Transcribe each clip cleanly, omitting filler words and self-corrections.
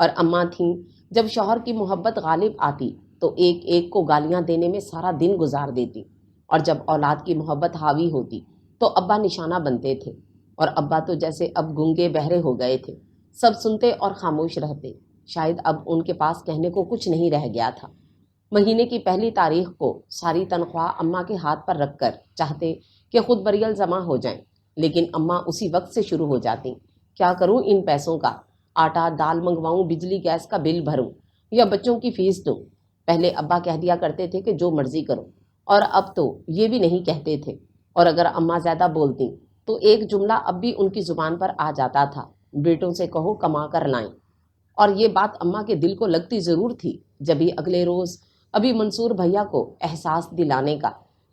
اور اماں تھیں جب شوہر کی محبت غالب آتی تو ایک ایک کو گالیاں دینے میں سارا دن گزار دیتی، اور جب اولاد کی محبت حاوی ہوتی تو ابا نشانہ بنتے تھے، اور ابا تو جیسے اب گنگے بہرے ہو گئے تھے، سب سنتے اور خاموش رہتے، شاید اب ان کے پاس کہنے کو کچھ نہیں رہ گیا تھا۔ مہینے کی پہلی تاریخ کو ساری تنخواہ اماں کے ہاتھ پر رکھ کر چاہتے کہ خود بریل جمع ہو جائیں، لیکن اماں اسی وقت سے شروع ہو جاتی، کیا کروں ان پیسوں کا؟ آٹا دال منگواؤں، بجلی گیس کا بل بھروں یا بچوں کی فیس دوں؟ پہلے ابا کہہ دیا کرتے تھے کہ جو مرضی کرو، اور اب تو یہ بھی نہیں کہتے تھے، اور اگر اماں زیادہ بولتی تو ایک جملہ اب بھی ان کی زبان پر آ جاتا تھا، بیٹوں سے کہو کما کر لائیں۔ اور یہ بات اماں کے دل کو لگتی ضرور تھی، جبھی اگلے روز ابھی منصور بھیا کو احساس دلانے کا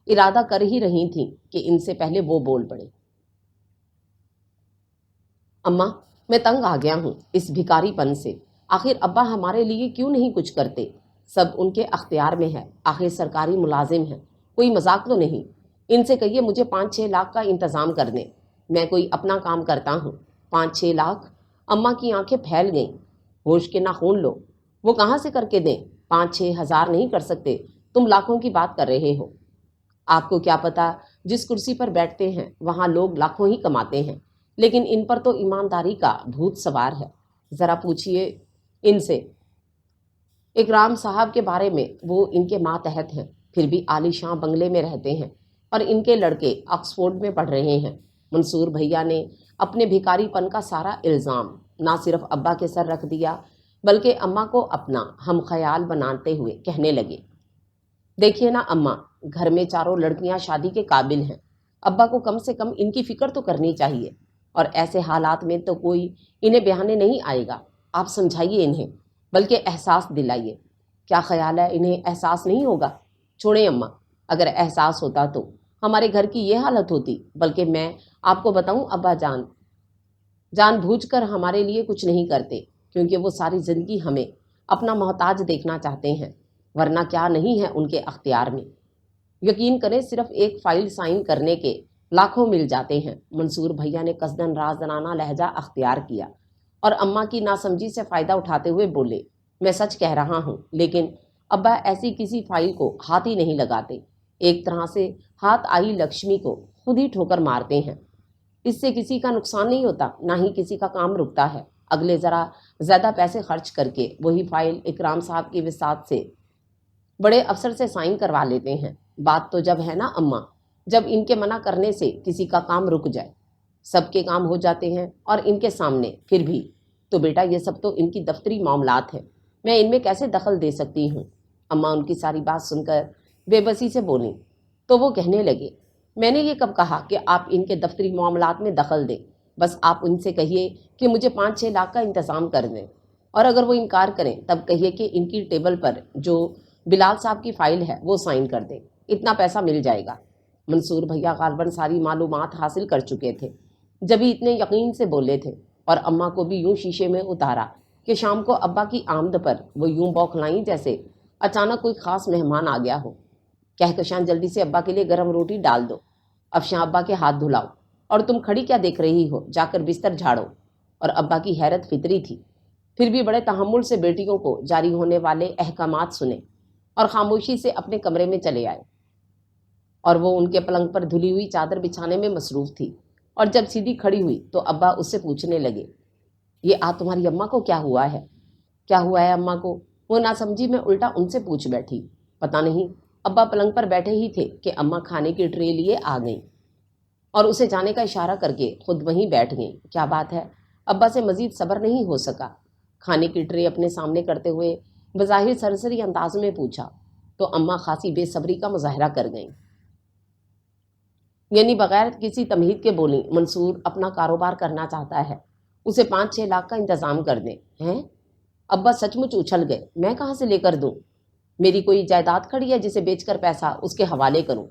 ارادہ کر ہی رہی تھیں کہ ان سے پہلے وہ بول پڑے۔ اماں، میں تنگ آ گیا ہوں اس بھکاری پن سے، آخر ابا ہمارے لیے کیوں نہیں کچھ کرتے؟ سب ان کے اختیار میں ہے، آخر سرکاری ملازم ہیں، کوئی مذاق تو نہیں؟ ان سے کہیے مجھے 5-6 لاکھ کا انتظام کر دیں، میں کوئی اپنا کام کرتا ہوں۔ 5-6 لاکھ؟ اماں کی آنکھیں پھیل گئیں۔ ہوش کے ناخون لو، وہ کہاں سے کر کے دیں؟ 5-6 ہزار نہیں کر سکتے، تم لاکھوں کی بات کر رہے ہو۔ آپ کو کیا پتا، جس کرسی پر بیٹھتے ہیں وہاں لوگ لاکھوں ہی کماتے ہیں، لیکن ان پر تو ایمانداری کا بھوت سوار ہے۔ ذرا پوچھئے ان سے۔ اکرام صاحب کے بارے میں، وہ ان کے ماتحت ہیں، پھر بھی عالی شاں بنگلے میں رہتے ہیں، اور ان کے لڑکے آکسفورڈ میں پڑھ رہے ہیں۔ منصور بھیا نے اپنے بھکاری پن کا سارا الزام نہ صرف ابا کے سر رکھ دیا، بلکہ اماں کو اپنا ہم خیال بناتے ہوئے کہنے لگے، دیکھیے نا اماں، گھر میں چاروں لڑکیاں شادی کے قابل ہیں، ابا کو کم سے کم ان کی فکر تو کرنی چاہیے، اور ایسے حالات میں تو کوئی انہیں بہانے نہیں آئے گا۔ آپ سمجھائیے انہیں، بلکہ احساس دلائیے۔ کیا خیال ہے انہیں احساس نہیں ہوگا؟ چھوڑیں اماں، اگر احساس ہوتا تو ہمارے گھر کی یہ حالت ہوتی، بلکہ میں آپ کو بتاؤں ابا جان بوجھ کر ہمارے لیے کچھ نہیں کرتے، کیونکہ وہ ساری زندگی ہمیں اپنا محتاج دیکھنا چاہتے ہیں، ورنہ کیا نہیں ہے ان کے اختیار میں۔ یقین کریں، صرف ایک فائل سائن کرنے کے لاکھوں مل جاتے ہیں۔ منصور بھیا نے قصداً رازدارانہ لہجہ اختیار کیا اور اماں کی ناسمجھی سے فائدہ اٹھاتے ہوئے بولے، میں سچ کہہ رہا ہوں، لیکن ابا ایسی کسی فائل کو ہاتھ ہی نہیں لگاتے، ایک طرح سے ہاتھ آئی لکشمی کو خود ہی ٹھوکر مارتے ہیں۔ اس سے کسی کا نقصان نہیں ہوتا، نہ ہی کسی کا کام رکتا ہے، اگلے ذرا زیادہ پیسے خرچ کر کے وہی فائل اکرام صاحب کی وساطت سے بڑے افسر سے سائن کروا لیتے ہیں۔ بات تو جب ہے نا اماں، جب ان کے منع کرنے سے کسی کا کام رک جائے، سب کے کام ہو جاتے ہیں اور ان کے سامنے، پھر بھی تو بیٹا یہ سب تو ان کی دفتری معاملات ہیں، میں ان میں کیسے دخل دے سکتی ہوں؟ اماں ان کی ساری بات سن کر بے بسی سے بولیں تو وہ کہنے لگے، میں نے یہ کب کہا کہ آپ ان کے دفتری معاملات میں دخل دیں؟ بس آپ ان سے کہیے کہ مجھے 5-6 لاکھ کا انتظام کر دیں، اور اگر وہ انکار کریں تب کہیے کہ ان کی ٹیبل پر جو بلال صاحب کی فائل ہے وہ سائن کر دیں، اتنا پیسہ مل جائے گا۔ منصور بھیا غالباً ساری معلومات حاصل کر چکے تھے، جبھی اتنے یقین سے بولے تھے، اور اماں کو بھی یوں شیشے میں اتارا کہ شام کو ابا کی آمد پر وہ یوں بوکھلائیں جیسے اچانک کوئی خاص مہمان آ گیا ہو۔ کہکشاں جلدی سے ابا کے لیے گرم روٹی ڈال دو، افشاں ابا کے ہاتھ دھلاؤ، اور تم کھڑی کیا دیکھ رہی ہو، جا کر بستر جھاڑو۔ اور ابا کی حیرت فطری تھی، پھر بھی بڑے تحمل سے بیٹیوں کو جاری ہونے والے احکامات سنے اور خاموشی سے اپنے کمرے میں چلے آئے، اور وہ ان کے پلنگ پر دھلی ہوئی چادر بچھانے میں مصروف تھی۔ اور جب سیدھی کھڑی ہوئی تو ابا اس سے پوچھنے لگے، یہ تمہاری اماں کو کیا ہوا ہے؟ کیا ہوا ہے اماں کو؟ وہ ناسمجھی میں الٹا ان سے پوچھ بیٹھی۔ پتہ نہیں، ابا پلنگ پر بیٹھے ہی تھے کہ اماں کھانے کی ٹرے لیے آ گئیں اور اسے جانے کا اشارہ کر کے خود وہیں بیٹھ گئیں۔ کیا بات ہے؟ ابا سے مزید صبر نہیں ہو سکا، کھانے کی ٹرے اپنے سامنے کرتے ہوئے بظاہر سرسری انداز میں پوچھا، تو اماں خاصی بے صبری کا مظاہرہ کر گئیں، یعنی بغیر کسی تمہید کے بولیں، منصور اپنا کاروبار کرنا چاہتا ہے، اسے 5-6 لاکھ کا انتظام کر دیں۔ ہیں؟ ابا سچ مچ اچھل گئے، میں کہاں سے لے کر دوں؟ میری کوئی جائیداد کھڑی ہے جسے بیچ کر پیسہ اس کے حوالے کروں؟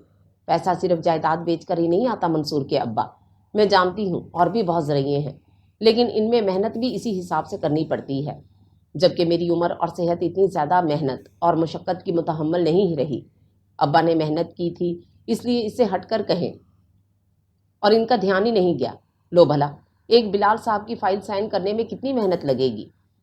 پیسہ صرف جائیداد بیچ کر ہی نہیں آتا منصور کے ابا، میں جانتی ہوں، اور بھی بہت ذرائع ہیں، لیکن ان میں محنت بھی اسی حساب سے کرنی پڑتی ہے، جبکہ میری عمر اور صحت اتنی زیادہ محنت اور مشقت کی متحمل نہیں رہی۔ ابا نے محنت کی تھی، اس لیے اس سے ہٹ کر کہیں، اور ان کا دھیان ہی نہیں گیا۔ لو بھلا، ایک بلال صاحب کی فائل سائن کرنے میں کتنی محنت لگے گی؟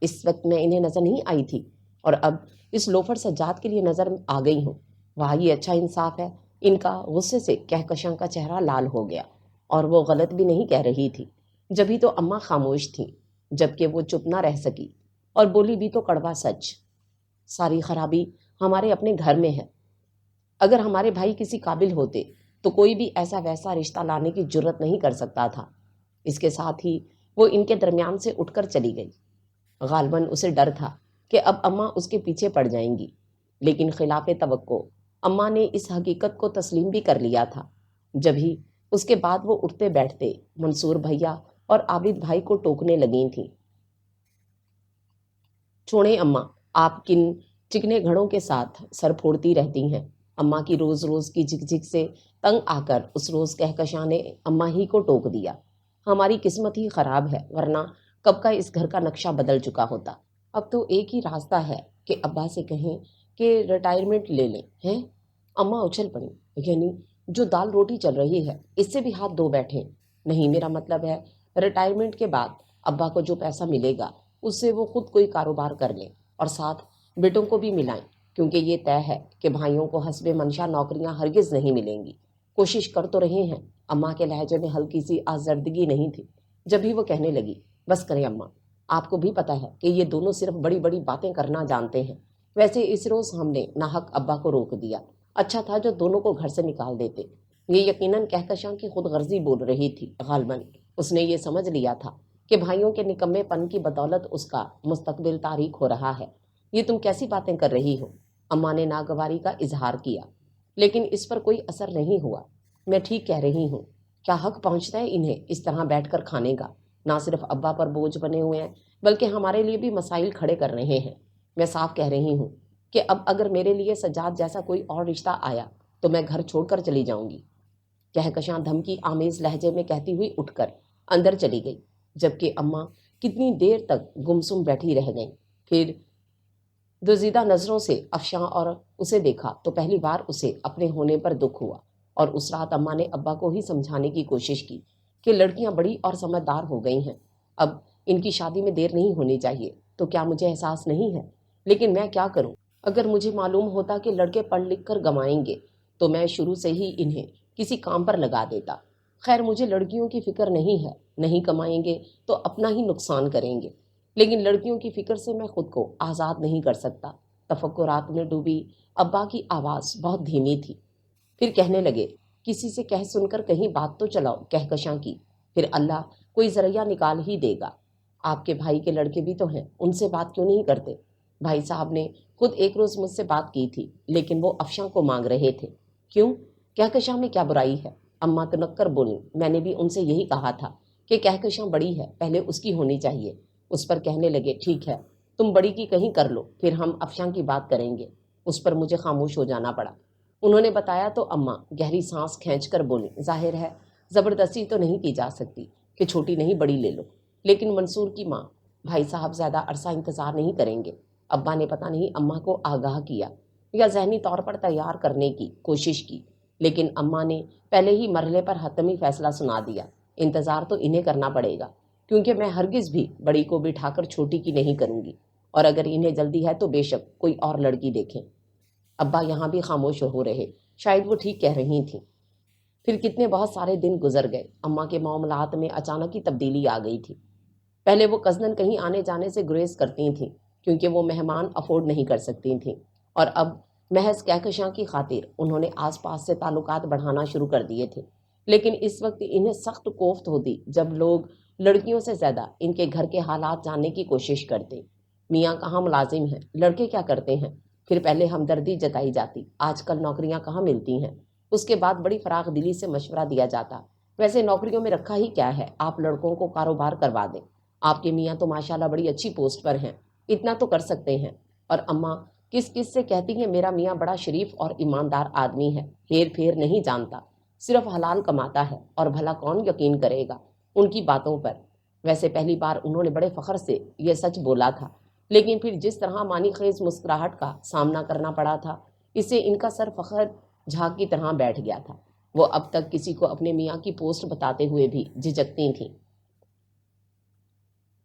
اس وقت میں انہیں نظر نہیں آئی تھی اور اب اس لوفر سجاد کے لیے نظر آ گئی ہوں۔ واہ یہ اچھا انصاف ہے۔ ان کا غصے سے کہکشاں کا چہرہ لال ہو گیا اور وہ غلط بھی نہیں کہہ رہی تھی۔ جبھی تو اماں خاموش تھیں، جبکہ وہ چپ نہ رہ سکی اور بولی بھی تو کڑوا سچ، ساری خرابی ہمارے اپنے گھر میں ہے۔ اگر ہمارے بھائی کسی قابل ہوتے تو کوئی بھی ایسا ویسا رشتہ لانے کی جرت نہیں کر سکتا تھا۔ اس کے ساتھ ہی وہ ان کے درمیان سے اٹھ کر چلی گئی۔ غالباً اسے ڈر تھا کہ اب اماں اس کے پیچھے پڑ جائیں گی، لیکن خلاف توقع اماں نے اس حقیقت کو تسلیم بھی کر لیا تھا۔ جبھی اس کے بعد وہ اٹھتے بیٹھتے منصور بھیا اور عابد بھائی کو ٹوکنے لگی تھیں۔ چھوڑیں اماں، آپ کن چکنے گھڑوں کے ساتھ سر پھوڑتی رہتی ہیں۔ اماں کی روز روز کی جھک جھک سے تنگ آ کر اس روز کہکشاں نے اماں ہی کو ٹوک دیا۔ ہماری قسمت ہی خراب ہے، ورنہ کب کا اس گھر کا نقشہ بدل چکا ہوتا۔ اب تو ایک ہی راستہ ہے کہ ابا سے کہیں کہ ریٹائرمنٹ لے لیں۔ ہیں؟ اماں اچھل پڑی۔ یعنی جو دال روٹی چل رہی ہے اس سے بھی ہاتھ دھو بیٹھے؟ نہیں، میرا مطلب ہے ریٹائرمنٹ کے بعد ابا کو جو پیسہ ملے گا اس سے وہ خود کوئی کاروبار کر لیں اور ساتھ بیٹوں کو بھی ملائیں، کیونکہ یہ طے ہے کہ بھائیوں کو حسب منشا نوکریاں ہرگز نہیں ملیں گی۔ کوشش کر تو رہے ہیں۔ اماں کے لہجے میں ہلکی سی آزردگی نہیں تھی۔ جب ہی وہ کہنے لگی، بس کریں اماں، آپ کو بھی پتہ ہے کہ یہ دونوں صرف بڑی بڑی باتیں کرنا جانتے ہیں۔ ویسے اس روز ہم نے ناحق ابا کو روک دیا، اچھا تھا جو دونوں کو گھر سے نکال دیتے۔ یہ یقیناً کہکشاں کی خود غرضی بول رہی تھی۔ غالباً اس نے یہ سمجھ لیا تھا کہ بھائیوں کے نکمے پن کی بدولت اس کا مستقبل تاریک ہو رہا ہے۔ یہ تم کیسی باتیں کر رہی ہو؟ اماں نے ناگواری کا اظہار کیا، لیکن اس پر کوئی اثر نہیں ہوا۔ میں ٹھیک کہہ رہی ہوں۔ کیا حق پہنچتا ہے انہیں اس طرح بیٹھ کر کھانے کا؟ نہ صرف ابا پر بوجھ بنے ہوئے ہیں بلکہ ہمارے لیے بھی مسائل کھڑے کر رہے ہیں۔ میں صاف کہہ رہی ہوں کہ اب اگر میرے لیے سجاد جیسا کوئی اور رشتہ آیا تو میں گھر چھوڑ کر چلی جاؤں گی۔ کہکشاں دھمکی آمیز لہجے میں کہتی ہوئی اٹھ کر اندر چلی گئی، جبکہ اماں کتنی دیر تک گمسم بیٹھی رہ گئیں۔ پھر دوزیدہ نظروں سے افشاں اور اسے دیکھا تو پہلی بار اسے اپنے ہونے پر دکھ ہوا، اور اس رات اماں نے ابا کو ہی سمجھانے کی کوشش کی کہ لڑکیاں بڑی اور سمجھدار ہو گئی ہیں، اب ان کی شادی میں دیر نہیں ہونی چاہیے۔ تو کیا مجھے احساس نہیں ہے؟ لیکن میں کیا کروں؟ اگر مجھے معلوم ہوتا کہ لڑکے پڑھ لکھ کر گمائیں گے تو میں شروع سے ہی انہیں کسی کام پر لگا دیتا۔ خیر مجھے لڑکیوں کی فکر نہیں ہے، نہیں کمائیں گے تو اپنا ہی نقصان کریں گے، لیکن لڑکیوں کی فکر سے میں خود کو آزاد نہیں کر سکتا۔ تفکرات میں ڈوبی ابا کی آواز بہت دھیمی تھی۔ پھر کہنے لگے، کسی سے کہہ سن کر کہیں بات تو چلاؤ کہکشاں کی، پھر اللہ کوئی ذریعہ نکال ہی دے گا۔ آپ کے بھائی کے لڑکے بھی تو ہیں، ان سے بات کیوں نہیں کرتے؟ بھائی صاحب نے خود ایک روز مجھ سے بات کی تھی، لیکن وہ افشاں کو مانگ رہے تھے۔ کیوں؟ کہکشاں میں کیا برائی ہے؟ اماں تنک کر بولیں، میں نے بھی ان سے یہی کہا تھا کہ کہکشاں بڑی ہے، پہلے اس کی ہونی چاہیے۔ اس پر کہنے لگے، ٹھیک ہے تم بڑی کی کہیں کر لو، پھر ہم افشاں کی بات کریں گے۔ اس پر مجھے خاموش ہو جانا پڑا۔ انہوں نے بتایا تو اماں گہری سانس کھینچ کر بولیں، ظاہر ہے زبردستی تو نہیں کی جا سکتی کہ چھوٹی نہیں بڑی لے لو، لیکن منصور کی ماں، بھائی صاحب زیادہ عرصہ انتظار نہیں کریں گے۔ ابا نے پتہ نہیں اماں کو آگاہ کیا یا ذہنی طور پر تیار کرنے کی کوشش کی، لیکن اماں نے پہلے ہی مرحلے پر حتمی فیصلہ سنا دیا، انتظار تو انہیں کرنا پڑے گا، کیونکہ میں ہرگز بھی بڑی کو بٹھا کر چھوٹی کی نہیں کروں گی، اور اگر انہیں جلدی ہے تو بے شک کوئی اور لڑکی دیکھیں۔ ابا یہاں بھی خاموش ہو رہے، شاید وہ ٹھیک کہہ رہی تھیں۔ پھر کتنے بہت سارے دن گزر گئے۔ اماں کے معاملات میں اچانک ہی تبدیلی آ گئی تھی۔ پہلے وہ قصداً کہیں آنے جانے سے گریز کرتی تھیں کیونکہ وہ مہمان افورڈ نہیں کر سکتی تھیں، اور اب محض کہکشاں کی خاطر انہوں نے آس پاس سے تعلقات بڑھانا شروع کر دیے تھے۔ لیکن اس وقت انہیں سخت کوفت ہوتی جب لوگ لڑکیوں سے زیادہ ان کے گھر کے حالات جاننے کی کوشش کرتے۔ میاں کہاں ملازم ہیں، لڑکے کیا کرتے ہیں؟ پھر پہلے ہمدردی جتائی جاتی، آج کل نوکریاں کہاں ملتی ہیں؟ اس کے بعد بڑی فراخ دلی سے مشورہ دیا جاتا، ویسے نوکریوں میں رکھا ہی کیا ہے، آپ لڑکوں کو کاروبار کروا دیں، آپ کے میاں تو ماشاءاللہ بڑی اچھی پوسٹ پر ہیں، اتنا تو کر سکتے ہیں۔ اور اماں کس کس سے کہتی ہیں میرا میاں بڑا شریف اور ایماندار آدمی ہے، ہیر پھیر نہیں جانتا، صرف حلال کماتا ہے، اور بھلا کون یقین کرے گا ان کی باتوں پر؟ ویسے پہلی بار انہوں نے بڑے فخر سے یہ سچ بولا تھا، لیکن پھر جس طرح معنی خیز مسکراہٹ کا سامنا کرنا پڑا تھا، اس سے ان کا سر فخر جھاگ کی طرح بیٹھ گیا تھا۔ وہ اب تک کسی کو اپنے میاں کی پوسٹ بتاتے ہوئے بھی جھجکتی تھیں۔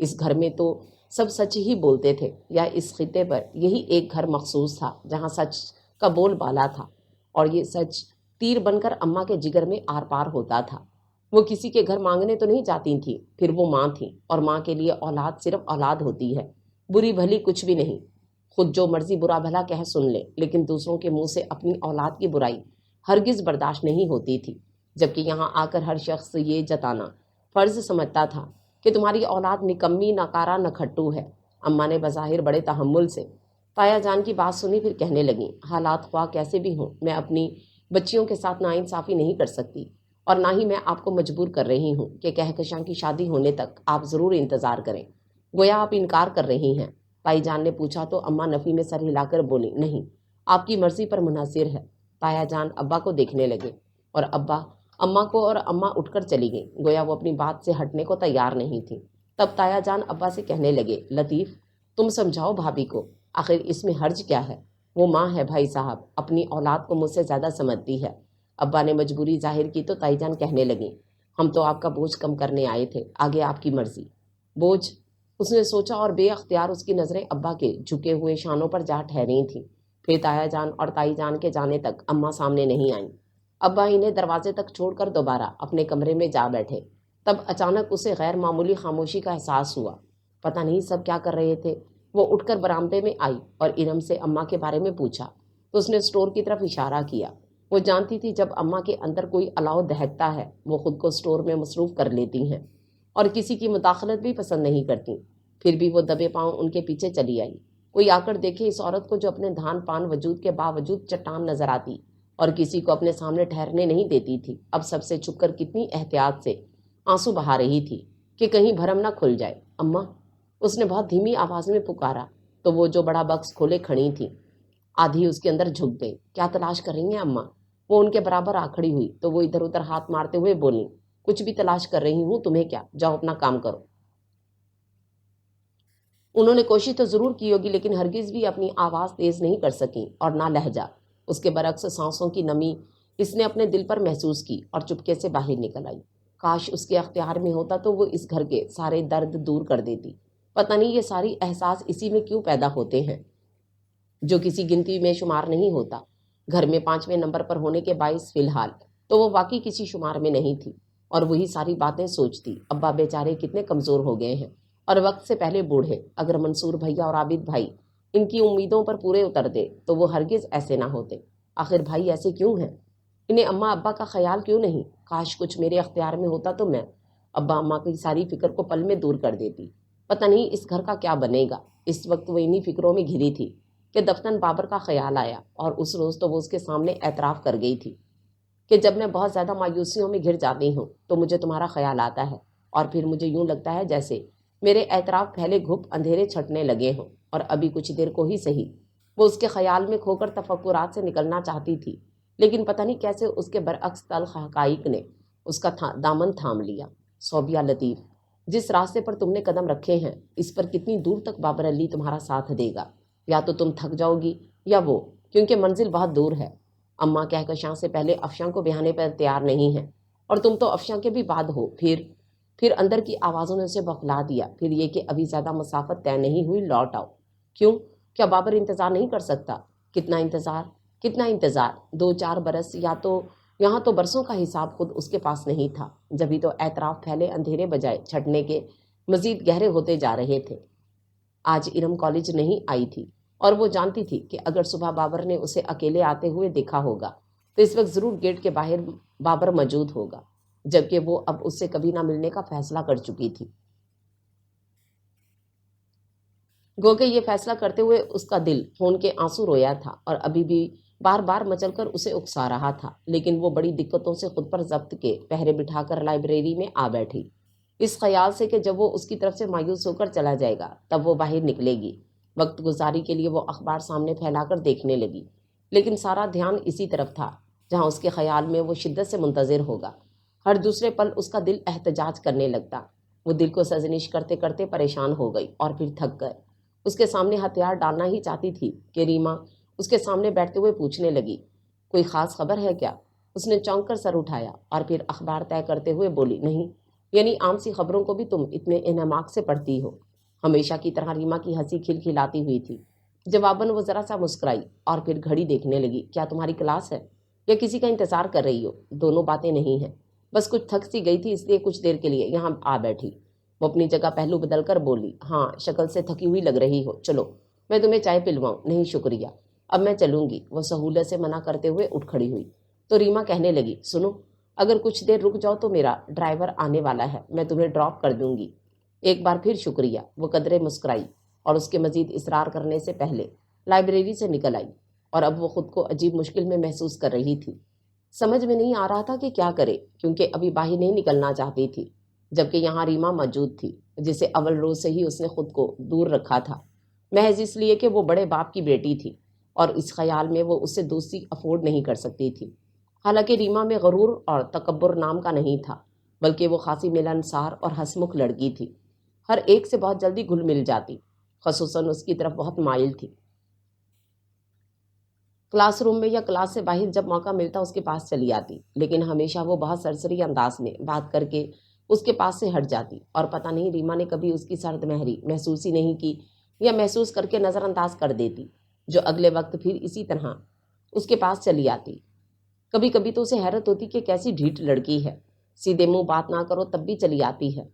اس گھر میں تو سب سچ ہی بولتے تھے، یا اس خطے پر یہی ایک گھر مخصوص تھا جہاں سچ کا بول بالا تھا، اور یہ سچ تیر بن کر اماں کے جگر میں آر پار ہوتا تھا۔ وہ کسی کے گھر مانگنے تو نہیں جاتی تھیں، پھر وہ ماں تھیں، اور ماں کے لیے اولاد صرف اولاد ہوتی ہے، بری بھلی کچھ بھی نہیں۔ خود جو مرضی برا بھلا کہہ سن لے، لیکن دوسروں کے منہ سے اپنی اولاد کی برائی ہرگز برداشت نہیں ہوتی تھی، جبکہ یہاں آ کر ہر شخص یہ جتانا فرض سمجھتا تھا کہ تمہاری اولاد نکمی، ناکارہ، نکھٹو ہے۔ اماں نے بظاہر بڑے تحمل سے تایا جان کی بات سنی، پھر کہنے لگیں، حالات خواہ کیسے بھی ہوں، میں اپنی بچیوں کے ساتھ ناانصافی نہیں کر سکتی، اور نہ ہی میں آپ کو مجبور کر رہی ہوں کہ کہکشاں کی شادی ہونے تک آپ ضرور انتظار کریں۔ گویا آپ انکار کر رہی ہیں؟ تائی جان نے پوچھا تو اماں نفی میں سر ہلا کر بولی، نہیں، آپ کی مرضی پر منحصر ہے۔ تایا جان ابا کو دیکھنے لگے، اور ابا اماں کو، اور اماں اٹھ کر چلی گئیں، گویا وہ اپنی بات سے ہٹنے کو تیار نہیں تھی۔ تب تایا جان ابا سے کہنے لگے، لطیف، تم سمجھاؤ بھابھی کو، آخر اس میں حرج کیا ہے؟ وہ ماں ہے بھائی صاحب، اپنی اولاد کو مجھ سے زیادہ سمجھتی ہے۔ ابا نے مجبوری ظاہر کی تو تائی جان کہنے لگیں، ہم تو آپ کا بوجھ کم کرنے آئے تھے، آگے آپ کی مرضی۔ بوجھ؟ اس نے سوچا، اور بے اختیار اس کی نظریں ابا کے جھکے ہوئے شانوں پر جا ٹھہری تھیں۔ پھر تایا جان اور تائی جان کے جانے تک اماں سامنے نہیں آئیں۔ ابا انہیں دروازے تک چھوڑ کر دوبارہ اپنے کمرے میں جا بیٹھے۔ تب اچانک اسے غیر معمولی خاموشی کا احساس ہوا۔ پتہ نہیں سب کیا کر رہے تھے۔ وہ اٹھ کر برآمدے میں آئی اور ارم سے اماں کے بارے میں پوچھا تو اس نے اسٹور کی طرف اشارہ کیا۔ وہ جانتی تھی جب اماں کے اندر کوئی الاؤ دہکتا ہے، وہ خود کو اسٹور میں مصروف کر لیتی ہیں اور کسی کی مداخلت بھی پسند نہیں کرتی۔ پھر بھی وہ دبے پاؤں ان کے پیچھے چلی آئی۔ کوئی آ کر دیکھے اس عورت کو جو اپنے دھان پان وجود کے باوجود چٹان نظر آتی اور کسی کو اپنے سامنے ٹھہرنے نہیں دیتی تھی، اب سب سے چھپ کر کتنی احتیاط سے آنسو بہا رہی تھی کہ کہیں بھرم نہ کھل جائے۔ اماں، اس نے بہت دھیمی آواز میں پکارا تو وہ جو بڑا بکس کھولے کھڑی تھی آدھی اس کے اندر جھک گئی۔ کیا تلاش کر رہی ہیں اماں؟ وہ ان کے برابر آ کھڑی ہوئی تو وہ ادھر ادھر ہاتھ مارتے ہوئے بولی، کچھ بھی تلاش کر رہی ہوں، تمہیں کیا، جاؤ اپنا کام کرو۔ انہوں نے کوشش تو ضرور کی ہوگی، لیکن ہرگز بھی اپنی آواز تیز نہیں کر سکیں اور نہ لہجہ۔ اس کے برعکس سانسوں کی نمی اس نے اپنے دل پر محسوس کی اور چپکے سے باہر نکل آئی۔ کاش اس کے اختیار میں ہوتا تو وہ اس گھر کے سارے درد دور کر دیتی۔ پتہ نہیں یہ ساری احساس اسی میں کیوں پیدا ہوتے ہیں جو کسی گنتی میں شمار نہیں ہوتا۔ گھر میں 5ویں نمبر پر ہونے کے باعث فی الحال تو وہ واقعی کسی شمار میں نہیں تھی، اور وہی ساری باتیں سوچتی، ابا بیچارے کتنے کمزور ہو گئے ہیں اور وقت سے پہلے بوڑھے۔ اگر منصور بھیا اور عابد بھائی ان کی امیدوں پر پورے اتر دے تو وہ ہرگز ایسے نہ ہوتے۔ آخر بھائی ایسے کیوں ہیں؟ انہیں اماں ابا کا خیال کیوں نہیں؟ کاش کچھ میرے اختیار میں ہوتا تو میں ابا اماں کی ساری فکر کو پل میں دور کر دیتی۔ پتہ نہیں اس گھر کا کیا بنے گا۔ اس وقت وہ انہی فکروں میں گھری تھی کہ دفتن بابر کا خیال آیا، اور اس روز تو وہ اس کے سامنے اعتراف کر گئی تھی کہ جب میں بہت زیادہ مایوسیوں میں گھر جاتی ہوں تو مجھے تمہارا خیال آتا ہے، اور پھر مجھے یوں لگتا ہے جیسے میرے اعتراف پھیلے گھپ اندھیرے چھٹنے لگے ہوں، اور ابھی کچھ دیر کو ہی صحیح وہ اس کے خیال میں کھو کر تفکرات سے نکلنا چاہتی تھی، لیکن پتہ نہیں کیسے اس کے برعکس تلخ حقائق نے اس کا دامن تھام لیا۔ صوبیہ لطیف، جس راستے پر تم نے قدم رکھے ہیں اس پر کتنی دور تک بابر علی تمہارا ساتھ دے گا؟ یا تو تم تھک جاؤ گی یا وہ، کیونکہ منزل بہت دور ہے۔ اماں کہکشاں سے پہلے افشاں کو بہانے پر تیار نہیں ہے، اور تم تو افشاں کے بھی بعد ہو۔ پھر اندر کی آوازوں نے اسے بخلا دیا، پھر یہ کہ ابھی زیادہ مسافت طے نہیں ہوئی، لوٹ آؤ۔ کیوں؟ کیا بابر انتظار نہیں کر سکتا؟ کتنا انتظار؟ کتنا انتظار؟ 2-4 برس؟ یا تو یہاں تو برسوں کا حساب خود اس کے پاس نہیں تھا، جبھی تو اعتراف پھیلے اندھیرے بجائے چھٹنے کے مزید گہرے ہوتے جا رہے تھے۔ آج ارم کالج نہیں آئی تھی، اور وہ جانتی تھی کہ اگر صبح بابر نے اسے اکیلے آتے ہوئے دیکھا ہوگا تو اس وقت ضرور گیٹ کے باہر بابر موجود ہوگا، جبکہ وہ اب اس سے کبھی نہ ملنے کا فیصلہ کر چکی تھی۔ گو کہ یہ فیصلہ کرتے ہوئے اس کا دل خون کے آنسو رویا تھا، اور ابھی بھی بار بار مچل کر اسے اکسا رہا تھا، لیکن وہ بڑی دقتوں سے خود پر ضبط کے پہرے بٹھا کر لائبریری میں آ بیٹھی، اس خیال سے کہ جب وہ اس کی طرف سے مایوس ہو کر چلا جائے گا تب وہ باہر نکلے گی۔ وقت گزاری کے لیے وہ اخبار سامنے پھیلا کر دیکھنے لگی، لیکن سارا دھیان اسی طرف تھا جہاں اس کے خیال میں وہ شدت سے منتظر ہوگا۔ ہر دوسرے پل اس کا دل احتجاج کرنے لگتا۔ وہ دل کو سرزنش کرتے کرتے پریشان ہو گئی اور پھر تھک گئے۔ اس کے سامنے ہتھیار ڈالنا ہی چاہتی تھی کہ ریما اس کے سامنے بیٹھتے ہوئے پوچھنے لگی، کوئی خاص خبر ہے کیا؟ اس نے چونک کر سر اٹھایا اور پھر اخبار طے کرتے ہوئے بولی، نہیں، یعنی عام سی خبروں کو بھی تم اتنے انہماک سے پڑھتی ہو؟ ہمیشہ کی طرح ریما کی ہنسی کھلکھلاتی ہوئی تھی۔ جواباً وہ ذرا سا مسکرائی اور پھر گھڑی دیکھنے لگی۔ کیا تمہاری کلاس ہے یا کسی کا انتظار کر رہی ہو؟ دونوں باتیں نہیں ہیں، بس کچھ تھک سی گئی تھی اس لیے کچھ دیر کے لیے یہاں آ بیٹھی۔ وہ اپنی جگہ پہلو بدل کر بولی، ہاں شکل سے تھکی ہوئی لگ رہی ہو، چلو میں تمہیں چائے پلواؤں؟ نہیں شکریہ، اب میں چلوں گی۔ وہ سہولت سے منع کرتے ہوئے اٹھ کھڑی ہوئی تو ریما کہنے لگی، سنو اگر کچھ دیر رک جاؤ تو میرا ڈرائیور آنے والا ہے، میں تمہیں ڈراپ کر دوں گی۔ ایک بار پھر شکریہ، وہ قدرے مسکرائی اور اس کے مزید اصرار کرنے سے پہلے لائبریری سے نکل آئی، اور اب وہ خود کو عجیب مشکل میں محسوس کر رہی تھی۔ سمجھ میں نہیں آ رہا تھا کہ کیا کرے، کیونکہ ابھی باہر نہیں نکلنا چاہتی تھی، جبکہ یہاں ریما موجود تھی جسے اول روز سے ہی اس نے خود کو دور رکھا تھا، محض اس لیے کہ وہ بڑے باپ کی بیٹی تھی اور اس خیال میں وہ اس سے دوستی افورڈ نہیں کر سکتی تھی۔ حالانکہ ریما میں غرور اور تکبر نام کا نہیں تھا، بلکہ وہ خاصی ملنسار اور ہنسمکھ لڑکی تھی، ہر ایک سے بہت جلدی گھل مل جاتی، خصوصاً اس کی طرف بہت مائل تھی۔ کلاس روم میں یا کلاس سے باہر جب موقع ملتا اس کے پاس چلی آتی، لیکن ہمیشہ وہ بہت سرسری انداز میں بات کر کے اس کے پاس سے ہٹ جاتی، اور پتہ نہیں ریما نے کبھی اس کی سرد مہری محسوس ہی نہیں کی یا محسوس کر کے نظر انداز کر دیتی، جو اگلے وقت پھر اسی طرح اس کے پاس چلی آتی۔ کبھی کبھی تو اسے حیرت ہوتی کہ کیسی ڈھیٹ لڑکی ہے، سیدھے منہ بات نہ کرو تب بھی چلی آتی ہے،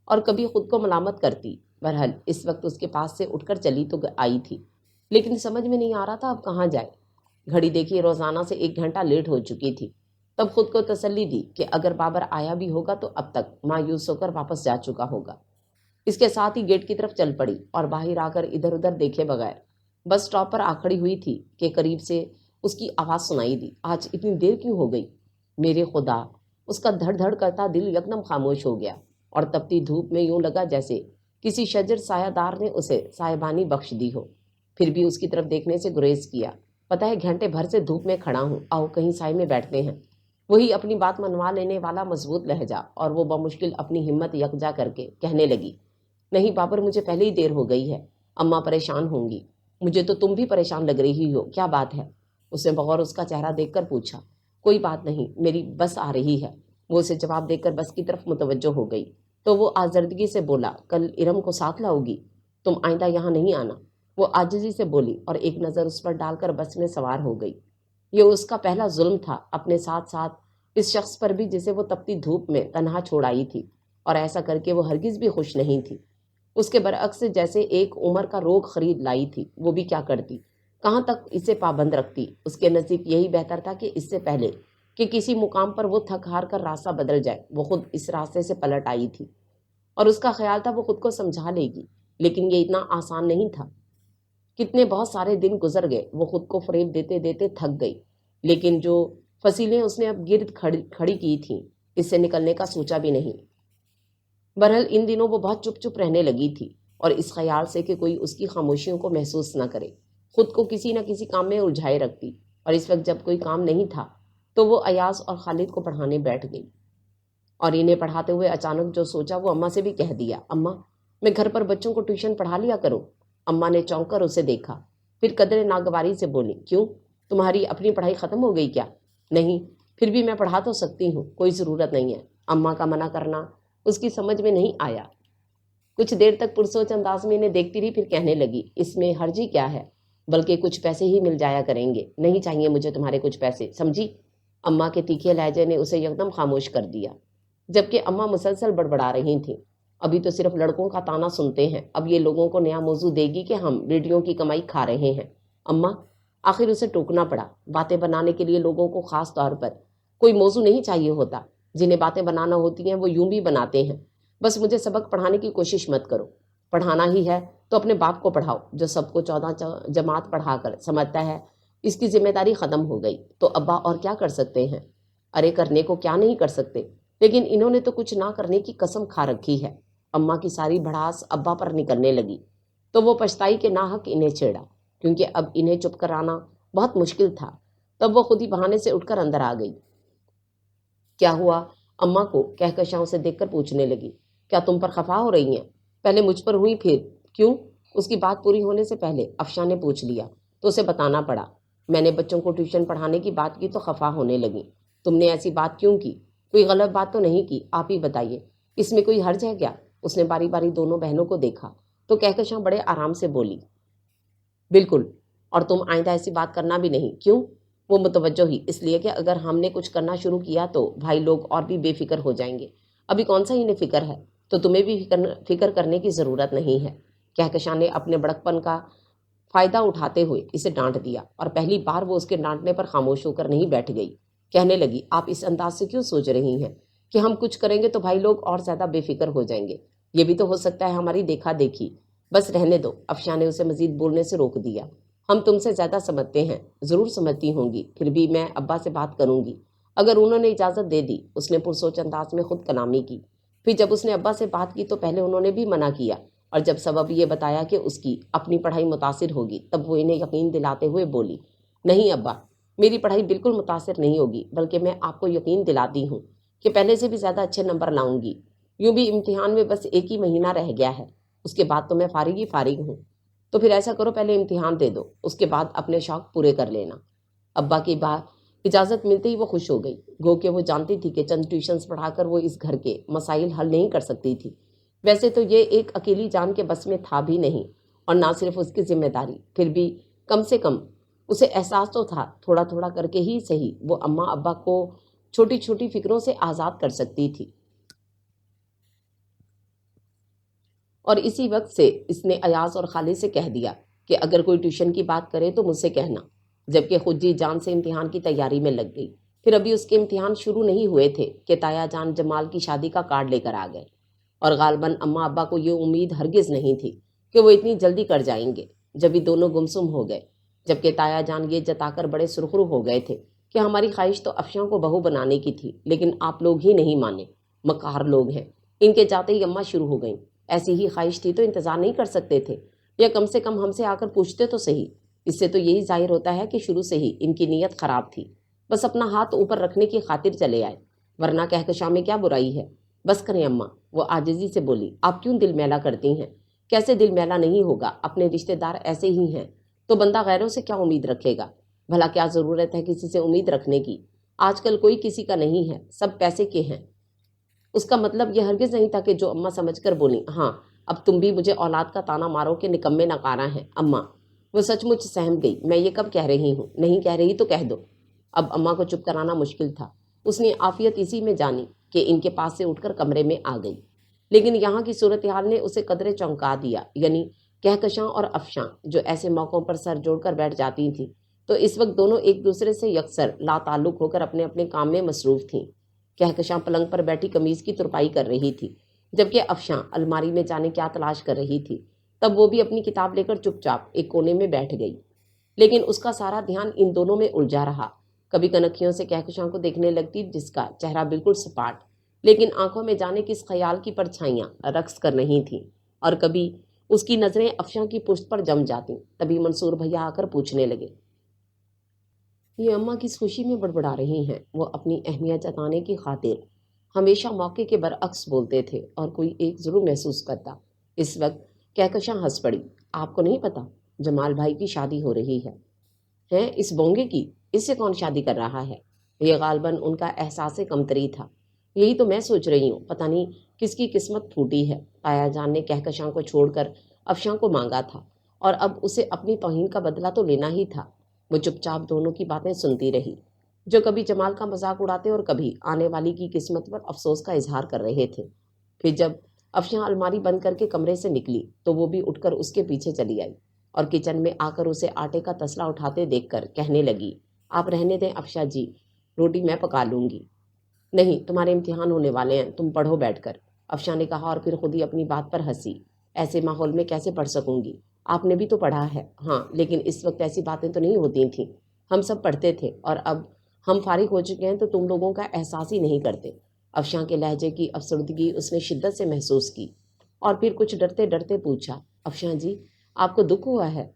اور کبھی خود کو ملامت کرتی۔ بہرحال اس وقت اس کے پاس سے اٹھ کر چلی تو آئی تھی، لیکن سمجھ میں نہیں آ رہا تھا اب کہاں جائے۔ گھڑی دیکھی روزانہ سے 1 گھنٹہ لیٹ ہو چکی تھی، تب خود کو تسلی دی کہ اگر بابر آیا بھی ہوگا تو اب تک مایوس ہو کر واپس جا چکا ہوگا۔ اس کے ساتھ ہی گیٹ کی طرف چل پڑی اور باہر آ کر ادھر ادھر دیکھے بغیر بس اسٹاپ پر آ کھڑی ہوئی تھی کہ قریب سے اس کی آواز سنائی دی، آج اتنی دیر کیوں ہو گئی؟ میرے خدا! اس کا دھڑ دھڑ کرتا دل یکدم خاموش ہو گیا، اور تپتی دھوپ میں یوں لگا جیسے کسی شجر سایہ دار نے اسے سایبانی بخش دی ہو۔ پھر بھی اس کی طرف دیکھنے سے گریز کیا۔ پتہ ہے گھنٹے بھر سے دھوپ میں کھڑا ہوں، آؤ کہیں سائے میں بیٹھتے ہیں۔ وہی اپنی بات منوا لینے والا مضبوط لہجہ، اور وہ بمشکل اپنی ہمت یکجا کر کے کہنے لگی، نہیں بابر مجھے پہلے ہی دیر ہو گئی ہے، اماں پریشان ہوں گی۔ مجھے تو تم بھی پریشان لگ رہی ہو، کیا بات ہے؟ اس نے بغور اس کا چہرہ دیکھ کر پوچھا۔ کوئی بات نہیں، میری بس آ رہی ہے۔ وہ اسے جواب دے کر بس کی طرف متوجہ ہو گئی تو وہ آزردگی سے بولا، کل ارم کو ساتھ لاؤ گی؟ تم آئندہ یہاں نہیں آنا۔ وہ عاجزی سے بولی اور ایک نظر اس پر ڈال کر بس میں سوار ہو گئی۔ یہ اس کا پہلا ظلم تھا اپنے ساتھ ساتھ اس شخص پر بھی جسے وہ تپتی دھوپ میں تنہا چھوڑ آئی تھی، اور ایسا کر کے وہ ہرگز بھی خوش نہیں تھی۔ اس کے برعکس جیسے ایک عمر کا روگ خرید لائی تھی، وہ بھی کیا کرتی، کہاں تک اسے پابند رکھتی۔ اس کے نزدیک یہی بہتر تھا کہ اس سے پہلے کہ کسی مقام پر وہ تھک ہار کر راستہ بدل جائے، وہ خود اس راستے سے پلٹ آئی تھی، اور اس کا خیال تھا وہ خود کو سمجھا لے گی، لیکن یہ اتنا آسان نہیں تھا۔ کتنے بہت سارے دن گزر گئے، وہ خود کو فریب دیتے دیتے تھک گئی، لیکن جو فصیلیں اس نے اب گرد کھڑی کی تھیں اس سے نکلنے کا سوچا بھی نہیں۔ بہرحال ان دنوں وہ بہت چپ چپ رہنے لگی تھی، اور اس خیال سے کہ کوئی اس کی خاموشیوں کو محسوس نہ کرے خود کو کسی نہ کسی کام میں الجھائے رکھتی، اور اس وقت جب کوئی کام نہیں تھا تو وہ ایاز اور خالد کو پڑھانے بیٹھ گئی، اور انہیں پڑھاتے ہوئے اچانک جو سوچا وہ اماں سے بھی کہہ دیا، اماں میں گھر پر بچوں کو ٹیوشن پڑھا لیا کروں۔ اماں نے چونک کر اسے دیکھا، پھر قدرے ناگواری سے بولی، کیوں تمہاری اپنی پڑھائی ختم ہو گئی کیا؟ نہیں، پھر بھی میں پڑھا تو سکتی ہوں، کوئی ضرورت نہیں ہے۔ اماں کا منع کرنا اس کی سمجھ میں نہیں آیا۔ کچھ دیر تک پرسوچ انداز میں انہیں دیکھتی رہی، پھر کہنے لگی، اس میں حرجی کیا ہے، بلکہ کچھ پیسے ہی مل جایا کریں گے، نہیں چاہیے مجھے تمہارے کچھ پیسے، سمجھی؟ اماں کے تیکھے لہجے نے اسے یکدم خاموش کر دیا، جبکہ اماں مسلسل بڑبڑا رہی تھیں، ابھی تو صرف لڑکوں کا تانا سنتے ہیں، اب یہ لوگوں کو نیا موضوع دے گی کہ ہم بیٹیوں کی کمائی کھا رہے ہیں۔ اماں، آخر اسے ٹوکنا پڑا، باتیں بنانے کے لیے لوگوں کو خاص طور پر کوئی موضوع نہیں چاہیے ہوتا، جنہیں باتیں بنانا ہوتی ہیں وہ یوں بھی بناتے ہیں۔ بس مجھے سبق پڑھانے کی کوشش مت کرو، پڑھانا ہی ہے تو اپنے باپ کو پڑھاؤ جو سب کو 14 جماعت پڑھا کر سمجھتا ہے اس کی ذمہ داری ختم ہو گئی، تو ابا اور کیا کر سکتے ہیں؟ ارے کرنے کو کیا نہیں کر سکتے، لیکن انہوں نے تو کچھ نہ کرنے کی قسم کھا رکھی ہے۔ اماں کی ساری بھڑاس ابا پر نکلنے لگی تو وہ پچھتائی کہ ناحق انہیں چھیڑا، کیونکہ اب انہیں چپ کرانا بہت مشکل تھا۔ تب وہ خود ہی بہانے سے اٹھ کر اندر آ گئی۔ کیا ہوا؟ اماں کو کہکشاؤں سے دیکھ کر پوچھنے لگی، کیا تم پر خفا ہو رہی ہیں؟ پہلے مجھ پر ہوئی، پھر کیوں؟ اس کی بات پوری ہونے سے پہلے افشاں نے پوچھ لیا تو اسے بتانا پڑا، میں نے بچوں کو ٹیوشن پڑھانے کی بات کی تو خفا ہونے لگی۔ تم نے ایسی بات کیوں کی؟ کوئی غلط بات تو نہیں کی، آپ ہی بتائیے۔ اس میں کوئی حرج ہے کیا؟ اس نے باری باری دونوں بہنوں کو دیکھا تو کہکشاں بڑے آرام سے بولی، بالکل، اور تم آئندہ ایسی بات کرنا بھی نہیں۔ کیوں؟ وہ متوجہ ہی اس لیے کہ اگر ہم نے کچھ کرنا شروع کیا تو بھائی لوگ اور بھی بے فکر ہو جائیں گے۔ ابھی کون سا انہیں فکر ہے، تو تمہیں بھی فکر کرنے کی ضرورت نہیں ہے۔ کہکشاں نے اپنے بڑکپن کا فائدہ اٹھاتے ہوئے اسے ڈانٹ دیا، اور پہلی بار وہ اس کے ڈانٹنے پر خاموش ہو کر نہیں بیٹھ گئی۔ کہنے لگی، آپ اس انداز سے کیوں سوچ رہی ہیں کہ ہم کچھ کریں گے تو بھائی لوگ اور زیادہ بے فکر ہو جائیں گے؟ یہ بھی تو ہو سکتا ہے ہماری دیکھا دیکھی۔ بس رہنے دو، افشاں نے اسے مزید بولنے سے روک دیا۔ ہم تم سے زیادہ سمجھتے ہیں۔ ضرور سمجھتی ہوں گی، پھر بھی میں ابا سے بات کروں گی اگر انہوں نے اجازت دے دی۔ اس نے پرسوچ انداز میں خود کلامی کی۔ پھر جب اس نے ابا سے بات کی تو پہلے انہوں نے بھی منع کیا، اور جب سبب یہ بتایا کہ اس کی اپنی پڑھائی متاثر ہوگی تب وہ انہیں یقین دلاتے ہوئے بولی، نہیں ابا، میری پڑھائی بالکل متاثر نہیں ہوگی، بلکہ میں آپ کو یقین دلاتی ہوں کہ پہلے سے بھی زیادہ اچھے نمبر لاؤں گی۔ یوں بھی امتحان میں بس ایک ہی مہینہ رہ گیا ہے، اس کے بعد تو میں فارغ ہی فارغ ہوں۔ تو پھر ایسا کرو، پہلے امتحان دے دو، اس کے بعد اپنے شوق پورے کر لینا۔ ابا کی بات اجازت ملتے ہی وہ خوش ہو گئی، گو کہ وہ جانتی تھی کہ چند ٹیوشنز پڑھا کر وہ اس گھر کے مسائل حل نہیں کر سکتی تھی۔ ویسے تو یہ ایک اکیلی جان کے بس میں تھا بھی نہیں، اور نہ صرف اس کی ذمہ داری، پھر بھی کم سے کم اسے احساس تو تھا تھوڑا تھوڑا کر کے ہی صحیح وہ اماں ابا کو چھوٹی چھوٹی فکروں سے آزاد کر سکتی تھی۔ اور اسی وقت سے اس نے ایاز اور خالد سے کہہ دیا کہ اگر کوئی ٹیوشن کی بات کرے تو مجھ سے کہنا، جبکہ خود جی جان سے امتحان کی تیاری میں لگ گئی۔ پھر ابھی اس کے امتحان شروع نہیں ہوئے تھے کہ تایا جان جمال کی شادی کا کارڈ لے کر آ گئے، اور غالباً اماں ابا کو یہ امید ہرگز نہیں تھی کہ وہ اتنی جلدی کر جائیں گے۔ جب ہی دونوں گمسم ہو گئے، جبکہ تایا جان یہ جتا کر بڑے سرخرو ہو گئے تھے کہ ہماری خواہش تو افشاں کو بہو بنانے کی تھی، لیکن آپ لوگ ہی نہیں مانے، مکار لوگ ہیں۔ ان کے جاتے ہی اماں شروع ہو گئیں، ایسی ہی خواہش تھی تو انتظار نہیں کر سکتے تھے، یا کم سے کم ہم سے آ کر پوچھتے تو صحیح۔ اس سے تو یہی ظاہر ہوتا ہے کہ شروع سے ہی ان کی نیت خراب تھی، بس اپنا ہاتھ اوپر رکھنے کی خاطر چلے آئے، ورنہ کہکشاں میں کیا برائی ہے؟ بس کریں اماں، وہ عاجزی سے بولی، آپ کیوں دل میلا کرتی ہیں؟ کیسے دل میلا نہیں ہوگا؟ اپنے رشتہ دار ایسے ہی ہیں تو بندہ غیروں سے کیا امید رکھے گا؟ بھلا کیا ضرورت ہے کسی سے امید رکھنے کی؟ آج کل کوئی کسی کا نہیں ہے، سب پیسے کے ہیں۔ اس کا مطلب یہ ہرگز نہیں تھا کہ جو اماں سمجھ کر بولی، ہاں اب تم بھی مجھے اولاد کا تانا مارو کہ نکمے نکارا ہیں اماں۔ وہ سچ مچ سہم گئی، میں یہ کب کہہ رہی ہوں؟ نہیں کہہ رہی تو کہہ دو۔ اب اماں کو چپ کرانا مشکل تھا، اس نے عافیت اسی میں جانی کہ ان کے پاس سے اٹھ کر کمرے میں آ گئی، لیکن یہاں کی صورتحال نے اسے قدرے چونکا دیا، یعنی کہکشاں اور افشاں جو ایسے موقعوں پر سر جوڑ کر بیٹھ جاتی تھیں تو اس وقت دونوں ایک دوسرے سے یکسر لا تعلق ہو کر اپنے اپنے کام میں مصروف تھیں۔ کہکشاں پلنگ پر بیٹھی قمیض کی ترپائی کر رہی تھی، جبکہ افشاں الماری میں جانے کیا تلاش کر رہی تھی۔ تب وہ بھی اپنی کتاب لے کر چپ چاپ ایک کونے میں بیٹھ گئی، لیکن اس کا سارا دھیان ان دونوں میں الجھا رہا۔ کبھی کنکھیوں سے کہکشاں کو دیکھنے لگتی جس کا چہرہ بالکل سپاٹ، لیکن آنکھوں میں جانے کس خیال کی پرچھائیاں رقص کر رہی تھیں، اور کبھی اس کی نظریں افشاں کی پشت پر جم جاتی۔ تبھی منصور بھیا آ کر پوچھنے لگے، یہ اماں کس خوشی میں بڑبڑا رہی ہیں؟ وہ اپنی اہمیت جتانے کی خاطر ہمیشہ موقع کے برعکس بولتے تھے، اور کوئی ایک ضرور محسوس کرتا۔ اس وقت کہکشاں ہنس پڑی، آپ کو نہیں پتا جمال بھائی کی شادی ہو رہی ہے؟ ہیں اس بونگے کی؟ اس سے کون شادی کر رہا ہے؟ یہ غالباً ان کا احساس کمتری تھا۔ یہی تو میں سوچ رہی ہوں، پتہ نہیں کس کی قسمت پھوٹی ہے۔ تایا جان نے کہکشاں کو چھوڑ کر افشاں کو مانگا تھا، اور اب اسے اپنی توہین کا بدلہ تو لینا ہی تھا۔ وہ چپ چاپ دونوں کی باتیں سنتی رہی، جو کبھی جمال کا مذاق اڑاتے اور کبھی آنے والی کی قسمت پر افسوس کا اظہار کر رہے تھے۔ پھر جب افشاں الماری بند کر کے کمرے سے نکلی تو وہ بھی اٹھ کر اس کے پیچھے چلی آئی، اور کچن میں آ کر اسے آٹے کا تسلا اٹھاتے دیکھ کر کہنے لگی، آپ رہنے دیں افشاں جی، روٹی میں پکا لوں گی۔ نہیں، تمہارے امتحان ہونے والے ہیں، تم پڑھو بیٹھ کر، افشاں نے کہا، اور پھر خود ہی اپنی بات پر ہنسی۔ ایسے ماحول میں کیسے پڑھ سکوں گی؟ آپ نے بھی تو پڑھا ہے۔ ہاں، لیکن اس وقت ایسی باتیں تو نہیں ہوتی تھیں، ہم سب پڑھتے تھے، اور اب ہم فارغ ہو چکے ہیں تو تم لوگوں کا احساس ہی نہیں کرتے۔ افشاں کے لہجے کی افسردگی اس نے شدت سے محسوس کی، اور پھر کچھ ڈرتے ڈرتے پوچھا، افشاں جی، آپ کو دکھ ہوا ہے؟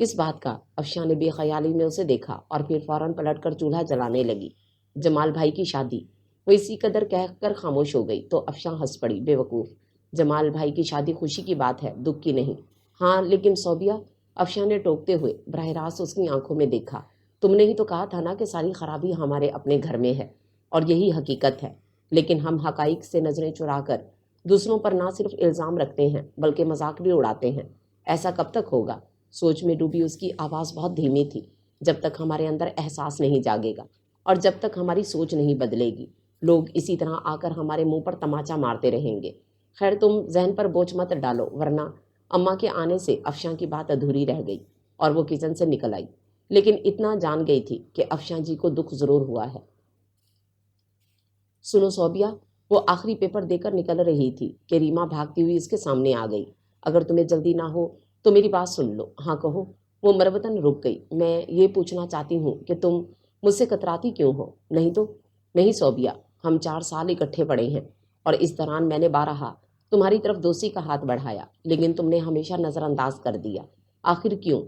کس بات کا؟ افشاں نے بے خیالی میں اسے دیکھا، اور پھر فوراً پلٹ کر چولہا جلانے لگی۔ جمال بھائی کی شادی؟ وہ اسی قدر کہہ کر خاموش ہو گئی تو افشاں ہنس پڑی، بے وقوف، جمال بھائی کی شادی خوشی کی بات ہے، دکھ کی نہیں۔ ہاں لیکن صوبیہ، افشاں نے ٹوکتے ہوئے براہ راست اس کی آنکھوں میں دیکھا، تم نے ہی تو کہا تھا نا کہ ساری خرابی ہمارے اپنے گھر میں ہے، اور یہی حقیقت ہے، لیکن ہم حقائق سے نظریں چرا کر دوسروں پر نہ صرف الزام رکھتے ہیں بلکہ مذاق بھی اڑاتے ہیں۔ ایسا کب تک ہوگا؟ سوچ میں ڈوبی اس کی آواز بہت دھیمی تھی۔ جب تک ہمارے اندر احساس نہیں جاگے گا اور جب تک ہماری سوچ نہیں بدلے گی، لوگ اسی طرح آ کر ہمارے منہ پر تماچا مارتے رہیں گے۔ خیر تم ذہن پر بوجھ مت ڈالو، ورنہ اماں کے آنے سے افشاں کی بات ادھوری رہ گئی اور وہ کچن سے نکل آئی، لیکن اتنا جان گئی تھی کہ افشاں جی کو دکھ ضرور ہوا ہے۔ سنو صوبیہ، وہ آخری پیپر دے کر نکل رہی تھی کہ ریما بھاگتی ہوئی اس کے سامنے آ گئی۔ اگر تمہیں جلدی نہ ہو تو میری بات سن لو۔ ہاں کہو۔ وہ مروتن رک گئی۔ میں یہ پوچھنا چاہتی ہوں کہ تم مجھ سے کتراتی کیوں ہو؟ نہیں تو؟ نہیں صوبیہ، ہم 4 سال اکٹھے پڑھے ہیں اور اس دوران میں نے بارہا تمہاری طرف دوستی کا ہاتھ بڑھایا، لیکن تم نے ہمیشہ نظر انداز کر دیا۔ آخر کیوں؟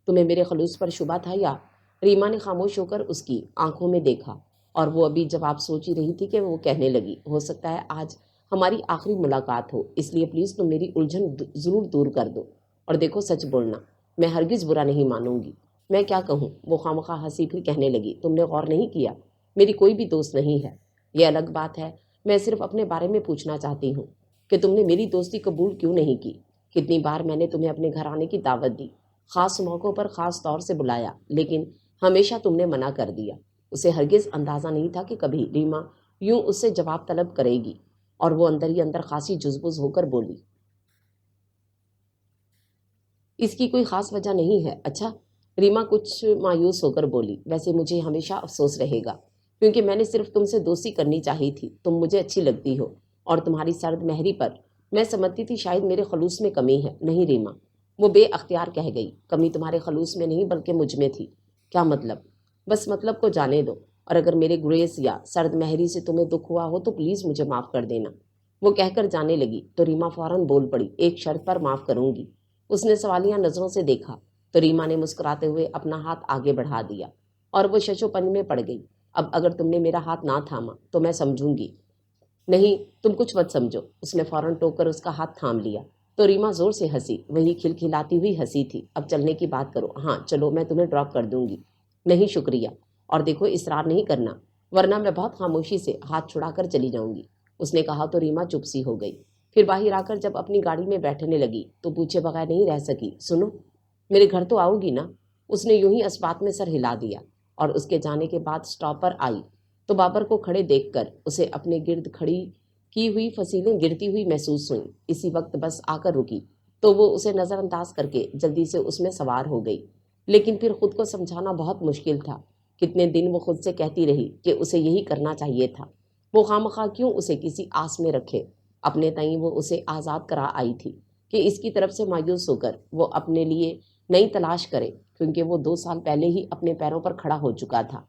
تمہیں میرے خلوص پر شبہ تھا یا؟ ریما نے خاموش ہو کر اس کی آنکھوں میں دیکھا اور وہ ابھی جواب سوچ ہی رہی تھی کہ وہ کہنے لگی، ہو سکتا ہے آج ہماری آخری ملاقات ہو، اس لیے پلیز تم میری الجھن ضرور دور کر دو۔ اور دیکھو سچ بولنا، میں ہرگز برا نہیں مانوں گی۔ میں کیا کہوں؟ وہ خامخواہ ہنسی پھر کہنے لگی، تم نے غور نہیں کیا، میری کوئی بھی دوست نہیں ہے۔ یہ الگ بات ہے، میں صرف اپنے بارے میں پوچھنا چاہتی ہوں کہ تم نے میری دوستی قبول کیوں نہیں کی؟ کتنی بار میں نے تمہیں اپنے گھر آنے کی دعوت دی، خاص موقعوں پر خاص طور سے بلایا، لیکن ہمیشہ تم نے منع کر دیا۔ اسے ہرگز اندازہ نہیں تھا کہ کبھی ریما یوں اس سے جواب طلب کرے گی، اور وہ اندر ہی اندر خاصی جزبز ہو کر بولی، اس کی کوئی خاص وجہ نہیں ہے۔ اچھا؟ ریما کچھ مایوس ہو کر بولی، ویسے مجھے ہمیشہ افسوس رہے گا کیونکہ میں نے صرف تم سے دوستی کرنی چاہی تھی، تم مجھے اچھی لگتی ہو، اور تمہاری سرد مہری پر میں سمجھتی تھی شاید میرے خلوص میں کمی ہے۔ نہیں ریما، وہ بے اختیار کہہ گئی، کمی تمہارے خلوص میں نہیں بلکہ مجھ میں تھی۔ کیا مطلب؟ بس مطلب کو جانے دو، اور اگر میرے گریس یا سرد مہری سے تمہیں دکھ ہوا ہو تو پلیز مجھے معاف کر دینا۔ وہ کہہ کر جانے لگی تو ریما فوراً بول پڑی، ایک شرط پر معاف کروں گی۔ اس نے سوالیہ نظروں سے دیکھا تو ریما نے مسکراتے ہوئے اپنا ہاتھ آگے بڑھا دیا اور وہ ششو پن میں پڑ گئی۔ اب اگر تم نے میرا ہاتھ نہ تھاما تو میں سمجھوں گی۔ نہیں، تم کچھ مت سمجھو۔ اس نے فوراً ٹوک کر اس کا ہاتھ تھام لیا تو ریما زور سے ہنسی، وہی کھلکھلاتی ہوئی ہنسی تھی۔ اب چلنے کی بات کرو۔ ہاں چلو، میں تمہیں ڈراپ کر دوں گی۔ نہیں شکریہ، اور دیکھو اصرار نہیں کرنا ورنہ میں بہت خاموشی سے ہاتھ چھڑا کر چلی جاؤں گی۔ اس نے کہا تو ریما چپ سی ہو گئی۔ پھر باہر آ کر جب اپنی گاڑی میں بیٹھنے لگی تو پوچھے بغیر نہیں رہ سکی، سنو میرے گھر تو آؤ گی نا؟ اس نے یوں ہی اسبات میں سر ہلا دیا اور اس کے جانے کے بعد سٹاپ پر آئی تو بابر کو کھڑے دیکھ کر اسے اپنے گرد کھڑی کی ہوئی فصیلیں گرتی ہوئی محسوس ہوئیں۔ اسی وقت بس آ کر رکی تو وہ اسے نظر انداز کر کے جلدی سے اس میں سوار ہو گئی، لیکن پھر خود کو سمجھانا بہت مشکل تھا۔ کتنے دن وہ خود سے کہتی رہی کہ اسے یہی کرنا چاہیے تھا۔ وہ خواہ کیوں اسے کسی آس میں رکھے؟ اپنے تئیں وہ اسے آزاد کرا آئی تھی کہ اس کی طرف سے مایوس ہو کر وہ اپنے لیے نئی تلاش کرے، کیونکہ وہ 2 سال پہلے ہی اپنے پیروں پر کھڑا ہو چکا تھا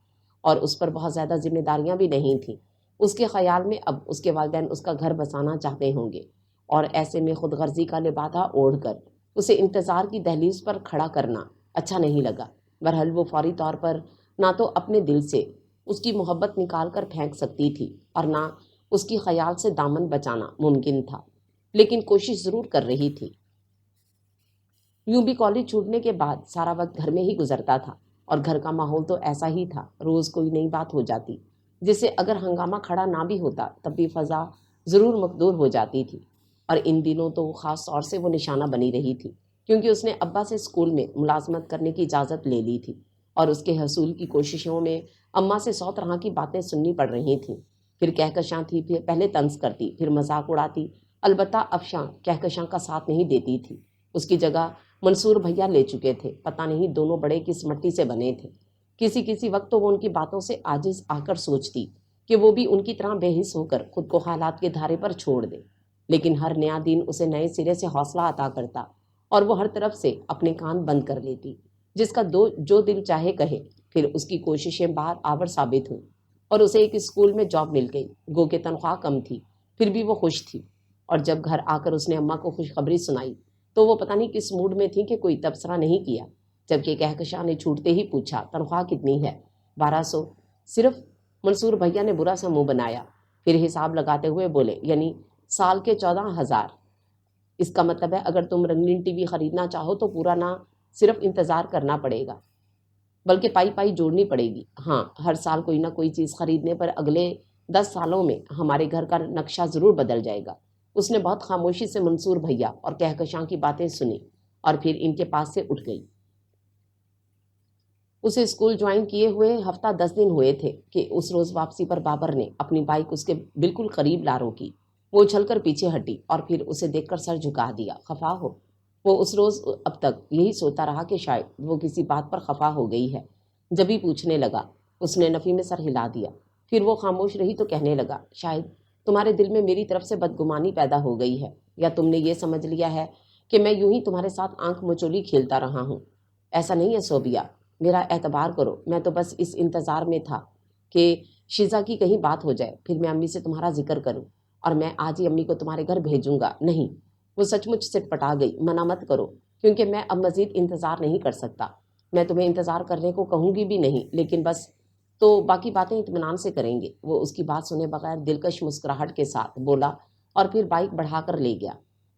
اور اس پر بہت زیادہ ذمہ داریاں بھی نہیں تھیں۔ اس کے خیال میں اب اس کے والدین اس کا گھر بسانا چاہتے ہوں گے، اور ایسے میں خود غرضی کا لبادہ اوڑھ کر اسے انتظار کی دہلیز پر کھڑا کرنا اچھا نہیں لگا۔ بہرحال وہ فوری طور پر نہ تو اپنے دل سے اس کی محبت نکال کر پھینک سکتی تھی اور نہ اس کی خیال سے دامن بچانا ممکن تھا، لیکن کوشش ضرور کر رہی تھی۔ یوں بھی کالج چھوٹنے کے بعد سارا وقت گھر میں ہی گزرتا تھا، اور گھر کا ماحول تو ایسا ہی تھا، روز کوئی نئی بات ہو جاتی جس سے اگر ہنگامہ کھڑا نہ بھی ہوتا تب بھی فضا ضرور مقدور ہو جاتی تھی۔ اور ان دنوں تو خاص طور سے وہ نشانہ بنی رہی تھی کیونکہ اس نے ابا سے اسکول میں ملازمت کرنے کی اجازت لے لی تھی، اور اس کے حصول کی کوششوں میں اماں سے 100 طرح کی باتیں سننی پڑ رہی تھیں۔ پھر کہکشاں تھی، پھر پہلے طنز کرتی، پھر مذاق اڑاتی۔ البتہ افشاں کہکشاں کا ساتھ نہیں دیتی تھی، اس کی جگہ منصور بھیا لے چکے تھے۔ پتہ نہیں دونوں بڑے کس مٹی سے بنے تھے۔ کسی وقت تو وہ ان کی باتوں سے عاجز آ کر سوچتی کہ وہ بھی ان کی طرح بے حس ہو کر خود کو حالات کے دھارے پر چھوڑ دے، لیکن ہر نیا دن اسے نئے سرے سے حوصلہ عطا کرتا اور وہ ہر طرف سے اپنے کان بند کر لیتی، جس کا جو دل چاہے کہے۔ پھر اس کی کوششیں بار آور ثابت ہوئیں اور اسے ایک اسکول میں جاب مل گئی، گو کہ تنخواہ کم تھی، پھر بھی وہ خوش تھی۔ اور جب گھر آ کر اس نے اماں کو خوشخبری سنائی تو وہ پتہ نہیں کس موڈ میں تھی کہ کوئی تبصرہ نہیں کیا، جبکہ کہکشاں نے چھوٹتے ہی پوچھا، تنخواہ کتنی ہے؟ 1200 صرف؟ منصور بھیا نے برا سا منہ بنایا، پھر حساب لگاتے ہوئے بولے، یعنی سال کے 14,000۔ اس کا مطلب ہے اگر تم رنگین ٹی وی خریدنا چاہو تو پورا نہ صرف انتظار کرنا پڑے گا بلکہ پائی پائی جوڑنی پڑے گی۔ ہاں، ہر سال کوئی نہ کوئی چیز خریدنے پر اگلے 10 سالوں میں ہمارے گھر کا نقشہ ضرور بدل جائے گا۔ اس نے بہت خاموشی سے منصور بھیا اور کہکشاں کی باتیں سنی اور پھر ان کے پاس سے اٹھ گئی۔ اسے اسکول جوائن کیے ہوئے ہفتہ 10 دن ہوئے تھے کہ اس روز واپسی پر بابر نے اپنی بائک اس کے بالکل قریب لا روکی۔ وہ اچھل کر پیچھے ہٹی اور پھر اسے دیکھ کر سر جھکا دیا۔ خفا ہو؟ وہ اس روز اب تک یہی سوچتا رہا کہ شاید وہ کسی بات پر خفا ہو گئی ہے۔ جب ہی پوچھنے لگا، اس نے نفی میں سر ہلا دیا۔ پھر وہ خاموش رہی تو کہنے لگا، شاید تمہارے دل میں میری طرف سے بدگمانی پیدا ہو گئی ہے، یا تم نے یہ سمجھ لیا ہے کہ میں یوں ہی تمہارے ساتھ آنکھ مچولی کھیلتا رہا ہوں۔ ایسا نہیں ہے صوبیہ، میرا اعتبار کرو، میں تو بس اس انتظار میں تھا کہ شیزا کی کہیں بات ہو جائے، پھر میں امی سے تمہارا ذکر کروں اور میں آج ہی امی کو تمہارے گھر بھیجوں گا۔ نہیں، وہ سچ مچ سٹ پٹا گئی۔ منع مت کرو، کیونکہ میں اب مزید انتظار نہیں کر سکتا۔ میں تمہیں انتظار کرنے کو کہوں گی بھی نہیں، لیکن بس تو باقی باتیں اطمینان سے کریں گے۔ وہ اس کی بات سنے بغیر دلکش مسکراہٹ کے ساتھ بولا اور پھر بائک بڑھا کر لے گیا۔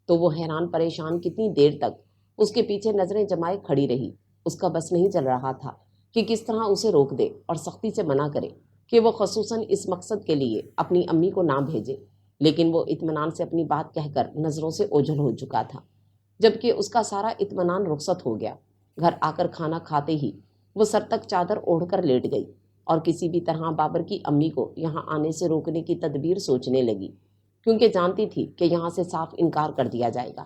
تو وہ حیران پریشان کتنی دیر تک اس کے پیچھے نظریں جمائے کھڑی رہی۔ اس کا بس نہیں چل رہا تھا کہ کس طرح اسے روک دے اور سختی سے منع کرے کہ وہ خصوصاً اس مقصد کے لیے اپنی امی کو نہ بھیجے، لیکن وہ اطمینان سے اپنی بات کہہ کر نظروں سے اوجھل ہو چکا تھا۔ جبکہ اس کا سارا اطمینان رخصت ہو گیا۔ گھر آ کر کھانا کھاتے ہی وہ سر تک چادر اوڑھ کر لیٹ گئی اور کسی بھی طرح بابر کی امی کو یہاں آنے سے روکنے کی تدبیر سوچنے لگی، کیونکہ جانتی تھی کہ یہاں سے صاف انکار کر دیا جائے گا۔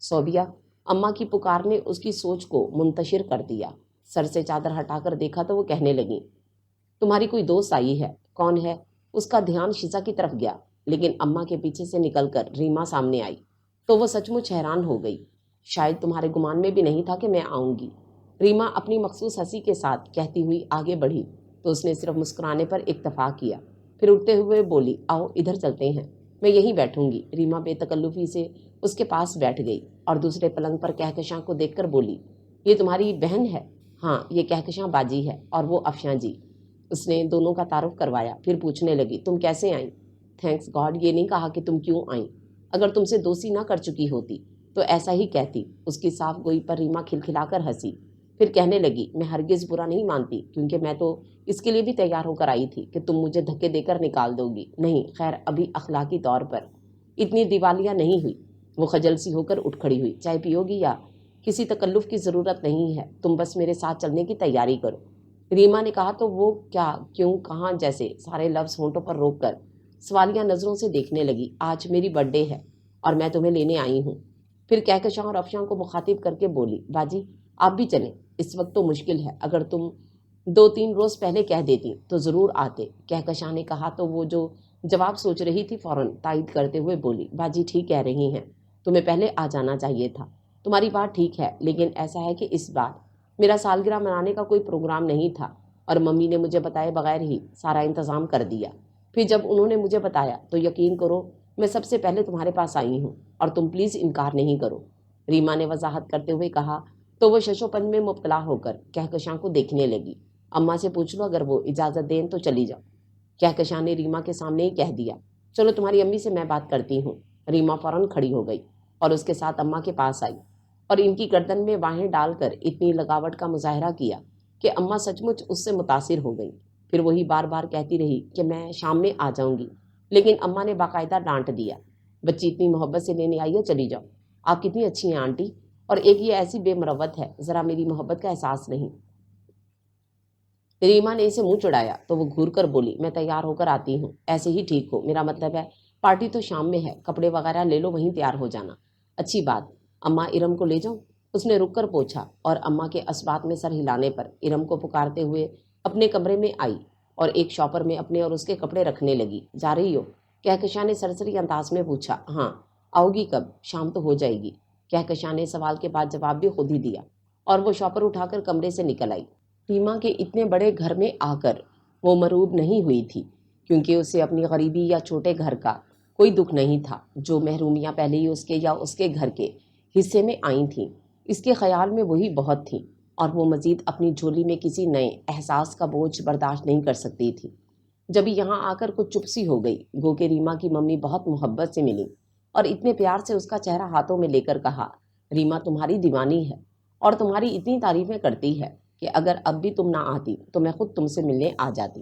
صوبیہ، اماں کی پکار نے اس کی سوچ کو منتشر کر دیا۔ سر سے چادر ہٹا کر دیکھا تو وہ کہنے لگی، تمہاری کوئی دوست آئی ہے؟ کون ہے؟ اس کا دھیان شیزا کی طرف گیا، لیکن اماں کے پیچھے سے نکل کر ریما سامنے آئی تو وہ سچ مچ حیران ہو گئی۔ شاید تمہارے گمان میں بھی نہیں تھا کہ میں آؤں گی، ریما اپنی مخصوص ہنسی کے ساتھ کہتی ہوئی آگے بڑھی تو اس نے صرف مسکرانے پر اکتفا کیا۔ پھر اٹھتے ہوئے بولی، آؤ ادھر چلتے ہیں، میں یہیں بیٹھوں گی۔ ریما بے تکلفی سے اس کے پاس بیٹھ گئی اور دوسرے پلنگ پر کہکشاں کو دیکھ کر بولی، یہ تمہاری بہن ہے؟ ہاں، یہ کہکشاں باجی ہے اور وہ افشاں جی۔ اس نے دونوں کا تعارف کروایا، پھر پوچھنے لگی، تم کیسے آئیں؟ تھینکس گاڈ یہ نہیں کہا کہ تم کیوں آئیں۔ اگر تم سے دوستی نہ کر چکی ہوتی تو ایسا ہی کہتی۔ اس کی صاف گوئی پر ریما کھلکھلا کر ہنسی، پھر کہنے لگی، میں ہرگز برا نہیں مانتی، کیونکہ میں تو اس کے لیے بھی تیار ہو کر آئی تھی کہ تم مجھے دھکے دے کر نکال دو گی۔ نہیں، خیر ابھی اخلاقی طور پر اتنی دیوالیہ نہیں ہوئی۔ وہ خجل سی ہو کر اٹھ کھڑی ہوئی، چائے پیو گی یا؟ کسی تکلف کی ضرورت نہیں ہے، تم بس میرے ساتھ چلنے کی تیاری کرو۔ ریما نے کہا تو وہ کیا، کیوں، کہاں جیسے سارے لفظ ہونٹوں پر روک کر سوالیہ نظروں سے دیکھنے لگی۔ آج میری برتھ ڈے ہے اور میں تمہیں لینے آئی ہوں۔ پھر کہکشاں اور افشاں کو مخاطب کر کے بولی، باجی آپ بھی چلیں، اس وقت تو مشکل ہے، اگر تم 2-3 روز پہلے کہہ دیتی تو ضرور آتے۔ کہکشاں نے کہا تو وہ جو جواب سوچ رہی تھی فوراً تائید کرتے ہوئے بولی، باجی ٹھیک کہہ رہی ہیں، تمہیں پہلے آ جانا چاہیے تھا۔ تمہاری بات ٹھیک ہے، لیکن ایسا ہے کہ اس بار میرا سالگرہ منانے کا کوئی پروگرام نہیں تھا اور ممی نے مجھے بتائے بغیر ہی سارا انتظام کر دیا۔ پھر جب انہوں نے مجھے بتایا تو یقین کرو میں سب سے پہلے تمہارے پاس آئی ہوں، اور تم پلیز انکار نہیں کرو۔ ریما نے وضاحت کرتے ہوئے کہا تو وہ ششوپن میں مبتلا ہو کر کہکشاں کو دیکھنے لگی۔ اماں سے پوچھ لو، اگر وہ اجازت دیں تو چلی جاؤ۔ کہکشاں نے ریما کے سامنے ہی کہہ دیا، چلو تمہاری امی سے میں بات کرتی ہوں۔ ریما فوراً کھڑی ہو گئی اور اس کے ساتھ اماں کے پاس آئی اور ان کی گردن میں باہیں ڈال کر اتنی لگاوٹ کا مظاہرہ کیا کہ اماں سچ مچ اس سے متاثر ہو گئی۔ پھر وہی بار بار کہتی رہی کہ میں شام میں آ جاؤں گی، لیکن اماں نے باقاعدہ ڈانٹ دیا، بچی اتنی محبت سے لینے آئی ہے، چلی جاؤ۔ آپ کتنی اچھی ہیں آنٹی، اور ایک یہ ایسی بے مروت ہے، ذرا میری محبت کا احساس نہیں۔ ریما نے اسے منہ چڑھایا تو وہ گھور کر بولی، میں تیار ہو کر آتی ہوں، ایسے ہی ٹھیک ہو، میرا مطلب ہے پارٹی تو شام میں ہے، کپڑے وغیرہ لے لو، وہیں تیار ہو جانا۔ اچھی بات، اماں ارم کو لے جاؤں؟ اس نے رک کر پوچھا اور اماں کے اسبات میں سر ہلانے پر ارم کو پکارتے ہوئے اپنے کمرے میں آئی اور ایک شاپر میں اپنے اور اس کے کپڑے رکھنے لگی۔ جا رہی ہو؟ کہکشاں نے سرسری انداز میں پوچھا۔ ہاں۔ آؤ گی کب؟ شام تو ہو جائے گی۔ کہکشاں نے سوال کے بعد جواب بھی خود ہی دیا اور وہ شاپر اٹھا کر کمرے سے نکل آئی۔ ریما کے اتنے بڑے گھر میں آ کر وہ مرعوب نہیں ہوئی تھی، کیونکہ اسے اپنی غریبی یا چھوٹے گھر کا کوئی دکھ نہیں تھا۔ جو محرومیاں پہلے ہی اس کے یا اس کے گھر کے حصے میں آئی تھیں، اس کے خیال میں وہی بہت تھیں، اور وہ مزید اپنی جھولی میں کسی نئے احساس کا بوجھ برداشت نہیں کر سکتی تھی۔ جب یہاں آ کر کچھ چپ سی ہو گئی، گو کہ ریما کی ممی بہت محبت سے ملی اور اتنے پیار سے اس کا چہرہ ہاتھوں میں لے کر کہا، ریما تمہاری دیوانی ہے اور تمہاری اتنی تعریفیں کرتی ہے کہ اگر اب بھی تم نہ آتی تو میں خود تم سے ملنے آ جاتی۔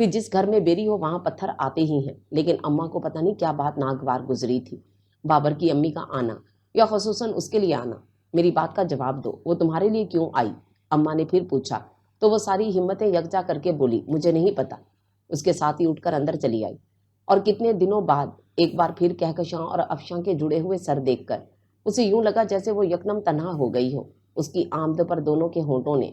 پھر جس گھر میں بیری ہو وہاں پتھر آتے ہی ہیں، لیکن اماں کو پتہ نہیں کیا بات ناگوار گزری تھی۔ بابر کی امی کا آنا، یا خصوصاً اس کے لیے آنا۔ میری بات کا جواب دو، وہ تمہارے لیے کیوں آئی؟ اماں نے پھر پوچھا تو وہ ساری ہمتیں یکجا کر کے بولی، مجھے نہیں پتا۔ اس کے ساتھ ہی اٹھ کر اندر چلی آئی، اور کتنے دنوں بعد ایک بار پھر کہکشاں اور افشاں کے جڑے ہوئے سر دیکھ کر اسے یوں لگا جیسے وہ یکدم تنہا ہو گئی ہو۔ اس کی آمد پر دونوں کے ہونٹوں نے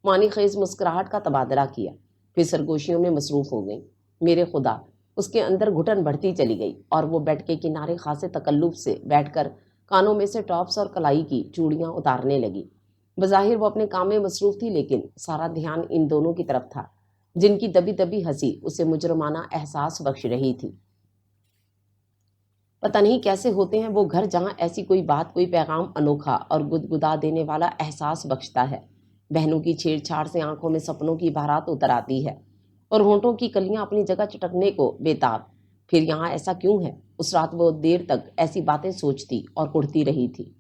معنی خیز مسکراہٹ کا تبادلہ کیا، پھر سرگوشیوں میں مصروف ہو گئیں۔ میرے خدا، اس کے اندر گھٹن بڑھتی چلی گئی، اور وہ بیڈ کے کنارے خاصے تکلف سے بیٹھ کر کانوں میں سے ٹاپس اور کلائی کی چوڑیاں اتارنے لگی۔ بظاہر وہ اپنے کام میں مصروف تھی، لیکن سارا دھیان ان دونوں کی طرف تھا، جن کی دبی دبی ہنسی اسے مجرمانہ احساس بخش رہی تھی۔ پتہ نہیں کیسے ہوتے ہیں وہ گھر جہاں ایسی کوئی بات، کوئی پیغام انوکھا اور گدگدا دینے والا احساس بخشتا ہے۔ بہنوں کی چھیڑ چھاڑ سے آنکھوں میں سپنوں کی بہارات اتر آتی ہے، اور ہونٹوں کی کلیاں اپنی جگہ چٹکنے کو بےتاب۔ پھر یہاں ایسا کیوں ہے؟ اس رات وہ دیر تک ایسی باتیں سوچتی اور کڑتی رہی تھی۔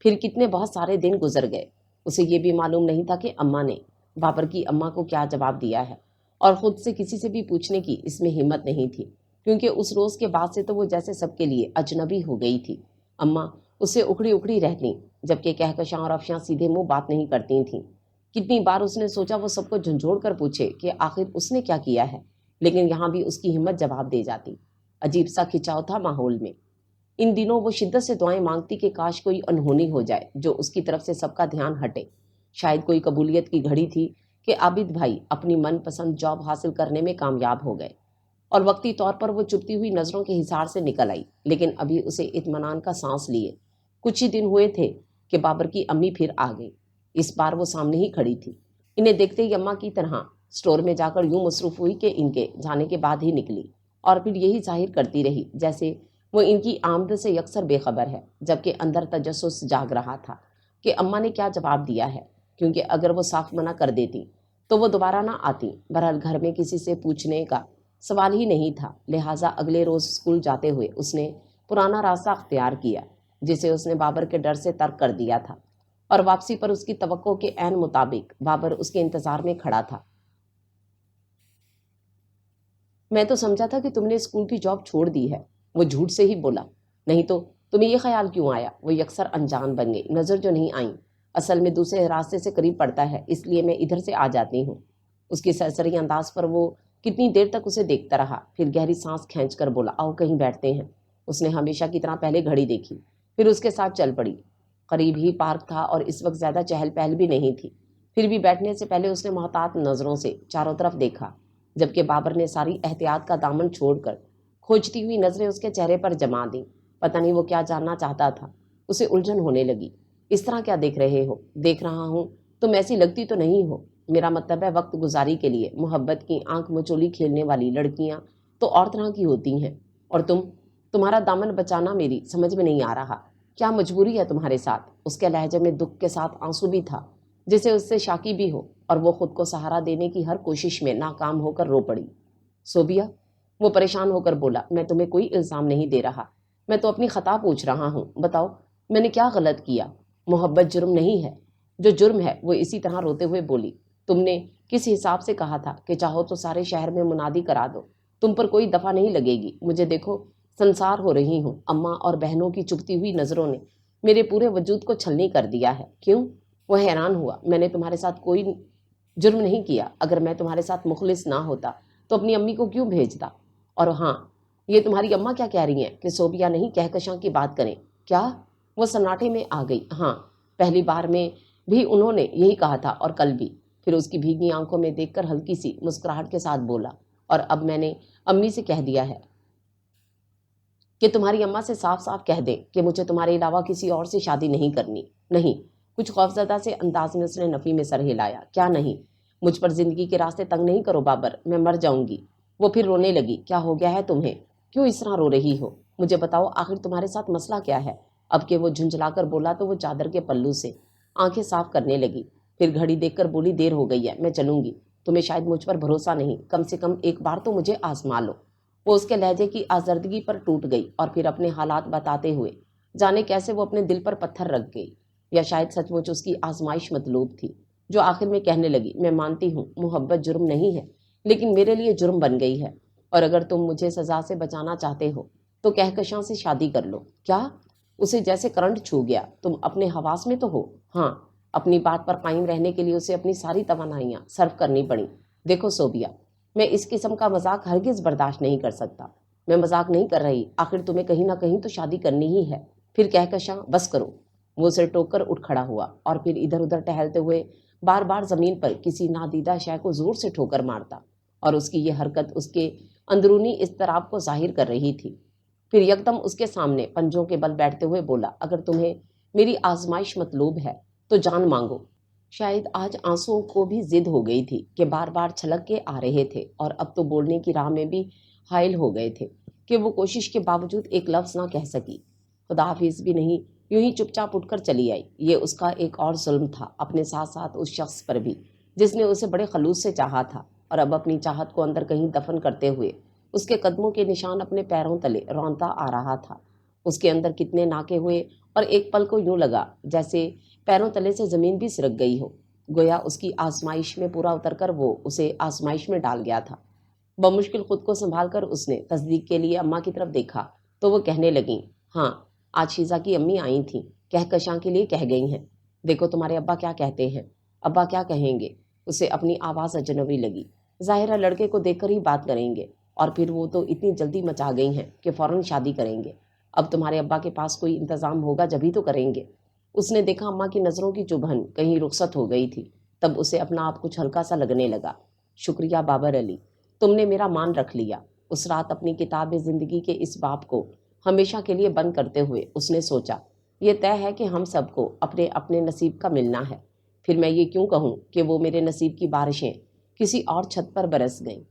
پھر کتنے بہت سارے دن گزر گئے۔ اسے یہ بھی معلوم نہیں تھا کہ اماں نے بابر کی اماں کو کیا جواب دیا ہے، اور خود سے کسی سے بھی پوچھنے کی اس میں ہمت نہیں تھی، کیونکہ اس روز کے بعد سے تو وہ جیسے سب کے لیے اجنبی ہو گئی تھی۔ اماں اس سے اکھڑی اکھڑی رہتی، جبکہ کہکشاں اور افشاں سیدھے منہ بات نہیں کرتی تھیں۔ کتنی بار اس نے سوچا وہ سب کو جھنجھوڑ کر پوچھے کہ آخر اس نے کیا کیا ہے، لیکن یہاں بھی اس کی ہمت جواب دے جاتی۔ عجیب سا کھچاؤ تھا ماحول میں۔ ان دنوں وہ شدت سے دعائیں مانگتی کہ کاش کوئی انہونی ہو جائے جو اس کی طرف سے سب کا دھیان ہٹے۔ شاید کوئی قبولیت کی گھڑی تھی کہ عابد بھائی اپنی من پسند جاب حاصل کرنے میں کامیاب ہو گئے، اور وقتی طور پر وہ چپتی ہوئی نظروں کے حصار سے نکل آئی، لیکن ابھی اسے اطمینان کا سانس لیے کچھ ہی دن ہوئے تھے کہ بابر کی امی پھر آ گئی۔ اس بار وہ سامنے ہی کھڑی تھی۔ انہیں دیکھتے ہی اماں کی طرح اسٹور میں جا کر یوں مصروف ہوئی کہ ان کے جانے کے بعد ہی نکلی، اور پھر یہی ظاہر کرتی رہی جیسے وہ ان کی آمد سے یکسر بے خبر ہے، جبکہ اندر تجسس جاگ رہا تھا کہ اماں نے کیا جواب دیا ہے، کیونکہ اگر وہ صاف منع کر دیتی تو وہ دوبارہ نہ آتی۔ بہرحال گھر میں کسی سے پوچھنے کا سوال ہی نہیں تھا، لہٰذا اگلے روز اسکول جاتے ہوئے اس نے پرانا راستہ اختیار کیا جسے اس نے بابر کے ڈر سے ترک کر دیا تھا، اور واپسی پر اس کی توقع کے عین مطابق بابر اس کے انتظار میں کھڑا تھا۔ میں تو سمجھا تھا کہ تم نے اسکول کی جاب چھوڑ دی ہے، وہ جھوٹ سے ہی بولا۔ نہیں تو تمہیں یہ خیال کیوں آیا؟ وہ یکسر انجان بن گئی، نظر جو نہیں آئیں، اصل میں دوسرے راستے سے قریب پڑتا ہے، اس لیے میں ادھر سے آ جاتی ہوں۔ اس کی سرسری انداز پر وہ کتنی دیر تک اسے دیکھتا رہا، پھر گہری سانس کھینچ کر بولا، آؤ کہیں بیٹھتے ہیں۔ اس نے ہمیشہ کی طرح پہلے گھڑی دیکھی، پھر اس کے ساتھ چل پڑی۔ قریب ہی پارک تھا اور اس وقت زیادہ چہل پہل بھی نہیں تھی، پھر بھی بیٹھنے سے پہلے اس نے محتاط نظروں سے چاروں طرف دیکھا، جبکہ بابر نے ساری احتیاط کا دامن چھوڑ کر کھوجتی ہوئی نظریں اس کے چہرے پر جما دیں۔ پتہ نہیں وہ کیا جاننا چاہتا تھا، اسے الجھن ہونے لگی۔ اس طرح کیا دیکھ رہے ہو؟ دیکھ رہا ہوں، تم ایسی لگتی تو نہیں ہو۔ میرا مطلب ہے وقت گزاری کے لیے محبت کی آنکھ مچولی کھیلنے والی لڑکیاں تو اور طرح کی ہوتی ہیں، اور تمہارا دامن بچانا میری سمجھ میں نہیں آ رہا۔ کیا مجبوری ہے تمہارے ساتھ؟ اس کے لہجے میں دکھ کے ساتھ آنسو بھی تھا، جسے اس سے شاکی بھی ہو، اور وہ خود کو سہارا دینے کی ہر کوشش میں ناکام ہو کر رو پڑی۔ صوبیہ، وہ پریشان ہو کر بولا، میں تمہیں کوئی الزام نہیں دے رہا، میں تو اپنی خطا پوچھ رہا ہوں۔ بتاؤ میں نے کیا غلط کیا؟ محبت جرم نہیں ہے، جو جرم ہے وہ اسی طرح روتے ہوئے بولی، تم نے کس حساب سے کہا تھا کہ چاہو تو سارے شہر میں منادی کرا دو، تم پر کوئی دفعہ نہیں لگے گی۔ مجھے دیکھو سنسار ہو رہی ہوں۔ اماں اور بہنوں کی چپتی ہوئی نظروں نے میرے پورے وجود کو چھلنی کر دیا ہے۔ کیوں؟ وہ حیران ہوا۔ میں نے تمہارے ساتھ کوئی جرم نہیں کیا، اگر میں تمہارے ساتھ مخلص نہ ہوتا تو اپنی امی کو کیوں بھیجتا؟ اور ہاں، یہ تمہاری اماں کیا کہہ رہی ہیں کہ صوبیہ نہیں کہکشاں کی بات کریں؟ کیا؟ وہ سناٹے میں آ گئی۔ ہاں، پہلی بار میں بھی انہوں نے یہی کہا تھا، اور کل بھی۔ پھر اس کی بھیگی آنکھوں میں دیکھ کر ہلکی سی مسکراہٹ کے ساتھ بولا، اور اب میں نے امی سے کہہ دیا ہے کہ تمہاری اماں سے صاف صاف کہہ دیں کہ مجھے تمہارے علاوہ کسی اور سے شادی نہیں کرنی۔ نہیں؟ کچھ خوفزدہ سے انداز میں اس نے نفی میں سر ہلایا۔ کیا نہیں؟ مجھ پر زندگی کے راستے تنگ نہیں کرو بابر، میں مر جاؤں گی۔ وہ پھر رونے لگی۔ کیا ہو گیا ہے تمہیں؟ کیوں اس طرح رو رہی ہو؟ مجھے بتاؤ آخر تمہارے ساتھ مسئلہ کیا ہے؟ اب کہ وہ جھنجھلا کر بولا تو وہ چادر کے پلو سے آنکھیں صاف کرنے لگی، پھر گھڑی دیکھ کر بولی، دیر ہو گئی ہے، میں چلوں گی۔ تمہیں شاید مجھ پر بھروسہ نہیں، کم سے کم ایک بار تو مجھے آزما لو۔ وہ اس کے لہجے کی آزردگی پر ٹوٹ گئی، اور پھر اپنے حالات بتاتے ہوئے جانے کیسے وہ اپنے دل پر پتھر رکھ گئی، یا شاید سچ مچ اس کی آزمائش مطلوب تھی، جو آخر میں کہنے لگی، میں مانتی ہوں محبت جرم نہیں ہے، لیکن میرے لیے جرم بن گئی ہے، اور اگر تم مجھے سزا سے بچانا چاہتے ہو تو کہکشاں سے شادی کر لو۔ کیا؟ اسے جیسے کرنٹ چھو گیا۔ تم اپنے حواس میں تو ہو؟ ہاں۔ اپنی بات پر قائم رہنے کے لیے اسے اپنی ساری توانائیاں صرف کرنی پڑیں۔ دیکھو صوبیہ، میں اس قسم کا مذاق ہرگز برداشت نہیں کر سکتا۔ میں مذاق نہیں کر رہی، آخر تمہیں کہیں نہ کہیں تو شادی کرنی ہی ہے۔ پھر کہکشاں بس کرو۔ وہ اسے ٹوک کر اٹھ کھڑا ہوا اور پھر ادھر ادھر ٹہلتے ہوئے بار بار زمین پر کسی نادیدہ شے کو زور سے ٹھوکر مارتا، اور اس کی یہ حرکت اس کے اندرونی اضطراب کو ظاہر کر رہی تھی۔ پھر یکدم اس کے سامنے پنجوں کے بل بیٹھتے ہوئے بولا، اگر تمہیں میری آزمائش مطلوب ہے تو جان مانگو۔ شاید آج آنسوؤں کو بھی ضد ہو گئی تھی کہ بار بار چھلک کے آ رہے تھے، اور اب تو بولنے کی راہ میں بھی حائل ہو گئے تھے کہ وہ کوشش کے باوجود ایک لفظ نہ کہہ سکی۔ خدا حافظ بھی نہیں، یوں ہی چپ چاپ اٹھ کر چلی آئی۔ یہ اس کا ایک اور ظلم تھا اپنے ساتھ ساتھ اس شخص پر بھی جس نے اسے بڑے خلوص سے چاہا تھا، اور اب اپنی چاہت کو اندر کہیں دفن کرتے ہوئے اس کے قدموں کے نشان اپنے پیروں تلے رونتا آ رہا تھا۔ اس کے اندر کتنے ناکے ہوئے، اور ایک پل کو یوں لگا جیسے پیروں تلے سے زمین بھی سرک گئی ہو، گویا اس کی آزمائش میں پورا اتر کر وہ اسے آزمائش میں ڈال گیا تھا۔ بمشکل خود کو سنبھال کر اس نے تصدیق کے لیے اماں کی طرف دیکھا تو وہ کہنے لگیں، ہاں آج شیزا کی امی آئی تھیں، کہکشاں کے لیے کہہ گئی ہیں۔ دیکھو تمہارے ابا کیا کہتے ہیں۔ ابا کیا کہیں گے؟ اسے اپنی آواز اجنبی لگی۔ ظاہرہ لڑکے کو دیکھ کر ہی بات کریں گے، اور پھر وہ تو اتنی جلدی مچا گئی ہیں کہ فوراً شادی کریں گے۔ اب تمہارے ابا کے پاس کوئی انتظام ہوگا جبھی تو کریں گے۔ اس نے دیکھا اماں کی نظروں کی چبھن کہیں رخصت ہو گئی تھی، تب اسے اپنا آپ کچھ ہلکا سا لگنے لگا۔ شکریہ بابر علی، تم نے میرا مان رکھ لیا۔ اس رات اپنی کتاب زندگی کے اس باب کو ہمیشہ کے لیے بند کرتے ہوئے اس نے سوچا، یہ طے ہے کہ ہم سب کو اپنے اپنے نصیب کا ملنا ہے۔ پھر میں یہ کیوں کہوں کہ وہ میرے نصیب کی بارشیں کسی اور چھت پر برس گئیں۔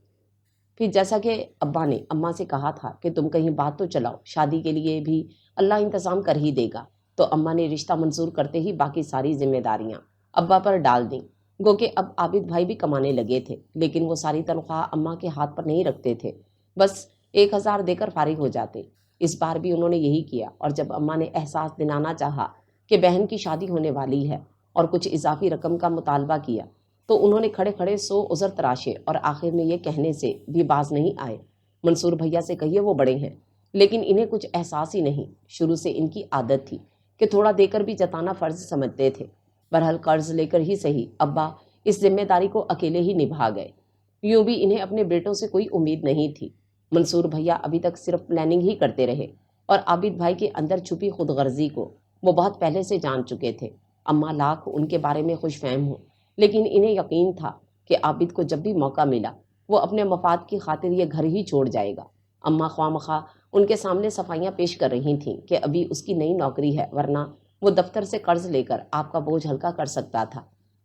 پھر جیسا کہ ابا نے اماں سے کہا تھا کہ تم کہیں بات تو چلاؤ، شادی کے لیے بھی اللہ انتظام کر ہی دے گا، تو اماں نے رشتہ منظور کرتے ہی باقی ساری ذمہ داریاں ابا پر ڈال دیں۔ گو کہ اب عابد بھائی بھی کمانے لگے تھے، لیکن وہ ساری تنخواہ اماں کے ہاتھ پر نہیں رکھتے تھے، بس 1000 دے کر فارغ ہو جاتے۔ اس بار بھی انہوں نے یہی کیا، اور جب اماں نے احساس دلانا چاہا کہ بہن کی شادی ہونے والی ہے اور کچھ اضافی رقم کا مطالبہ کیا، تو انہوں نے کھڑے کھڑے 100 عذر تراشے اور آخر میں یہ کہنے سے بھی باز نہیں آئے، منصور بھیا سے کہیے وہ بڑے ہیں، لیکن انہیں کچھ احساس ہی نہیں۔ شروع سے ان کی عادت تھی کہ تھوڑا دے کر بھی جتانا فرض سمجھتے تھے۔ بہرحال قرض لے کر ہی صحیح ابا اس ذمہ داری کو اکیلے ہی نبھا گئے۔ یوں بھی انہیں اپنے بیٹوں سے کوئی امید نہیں تھی۔ منصور بھیا ابھی تک صرف پلاننگ ہی کرتے رہے، اور عابد بھائی کے اندر چھپی خود غرضی کو وہ بہت پہلے سے جان چکے تھے۔ اماں لاکھ ان کے بارے میں خوش فہم ہوں، لیکن انہیں یقین تھا کہ عابد کو جب بھی موقع ملا وہ اپنے مفاد کی خاطر یہ گھر ہی چھوڑ جائے گا۔ اماں خواہ مخواہ ان کے سامنے صفائیاں پیش کر رہی تھیں کہ ابھی اس کی نئی نوکری ہے، ورنہ وہ دفتر سے قرض لے کر آپ کا بوجھ ہلکا کر سکتا تھا۔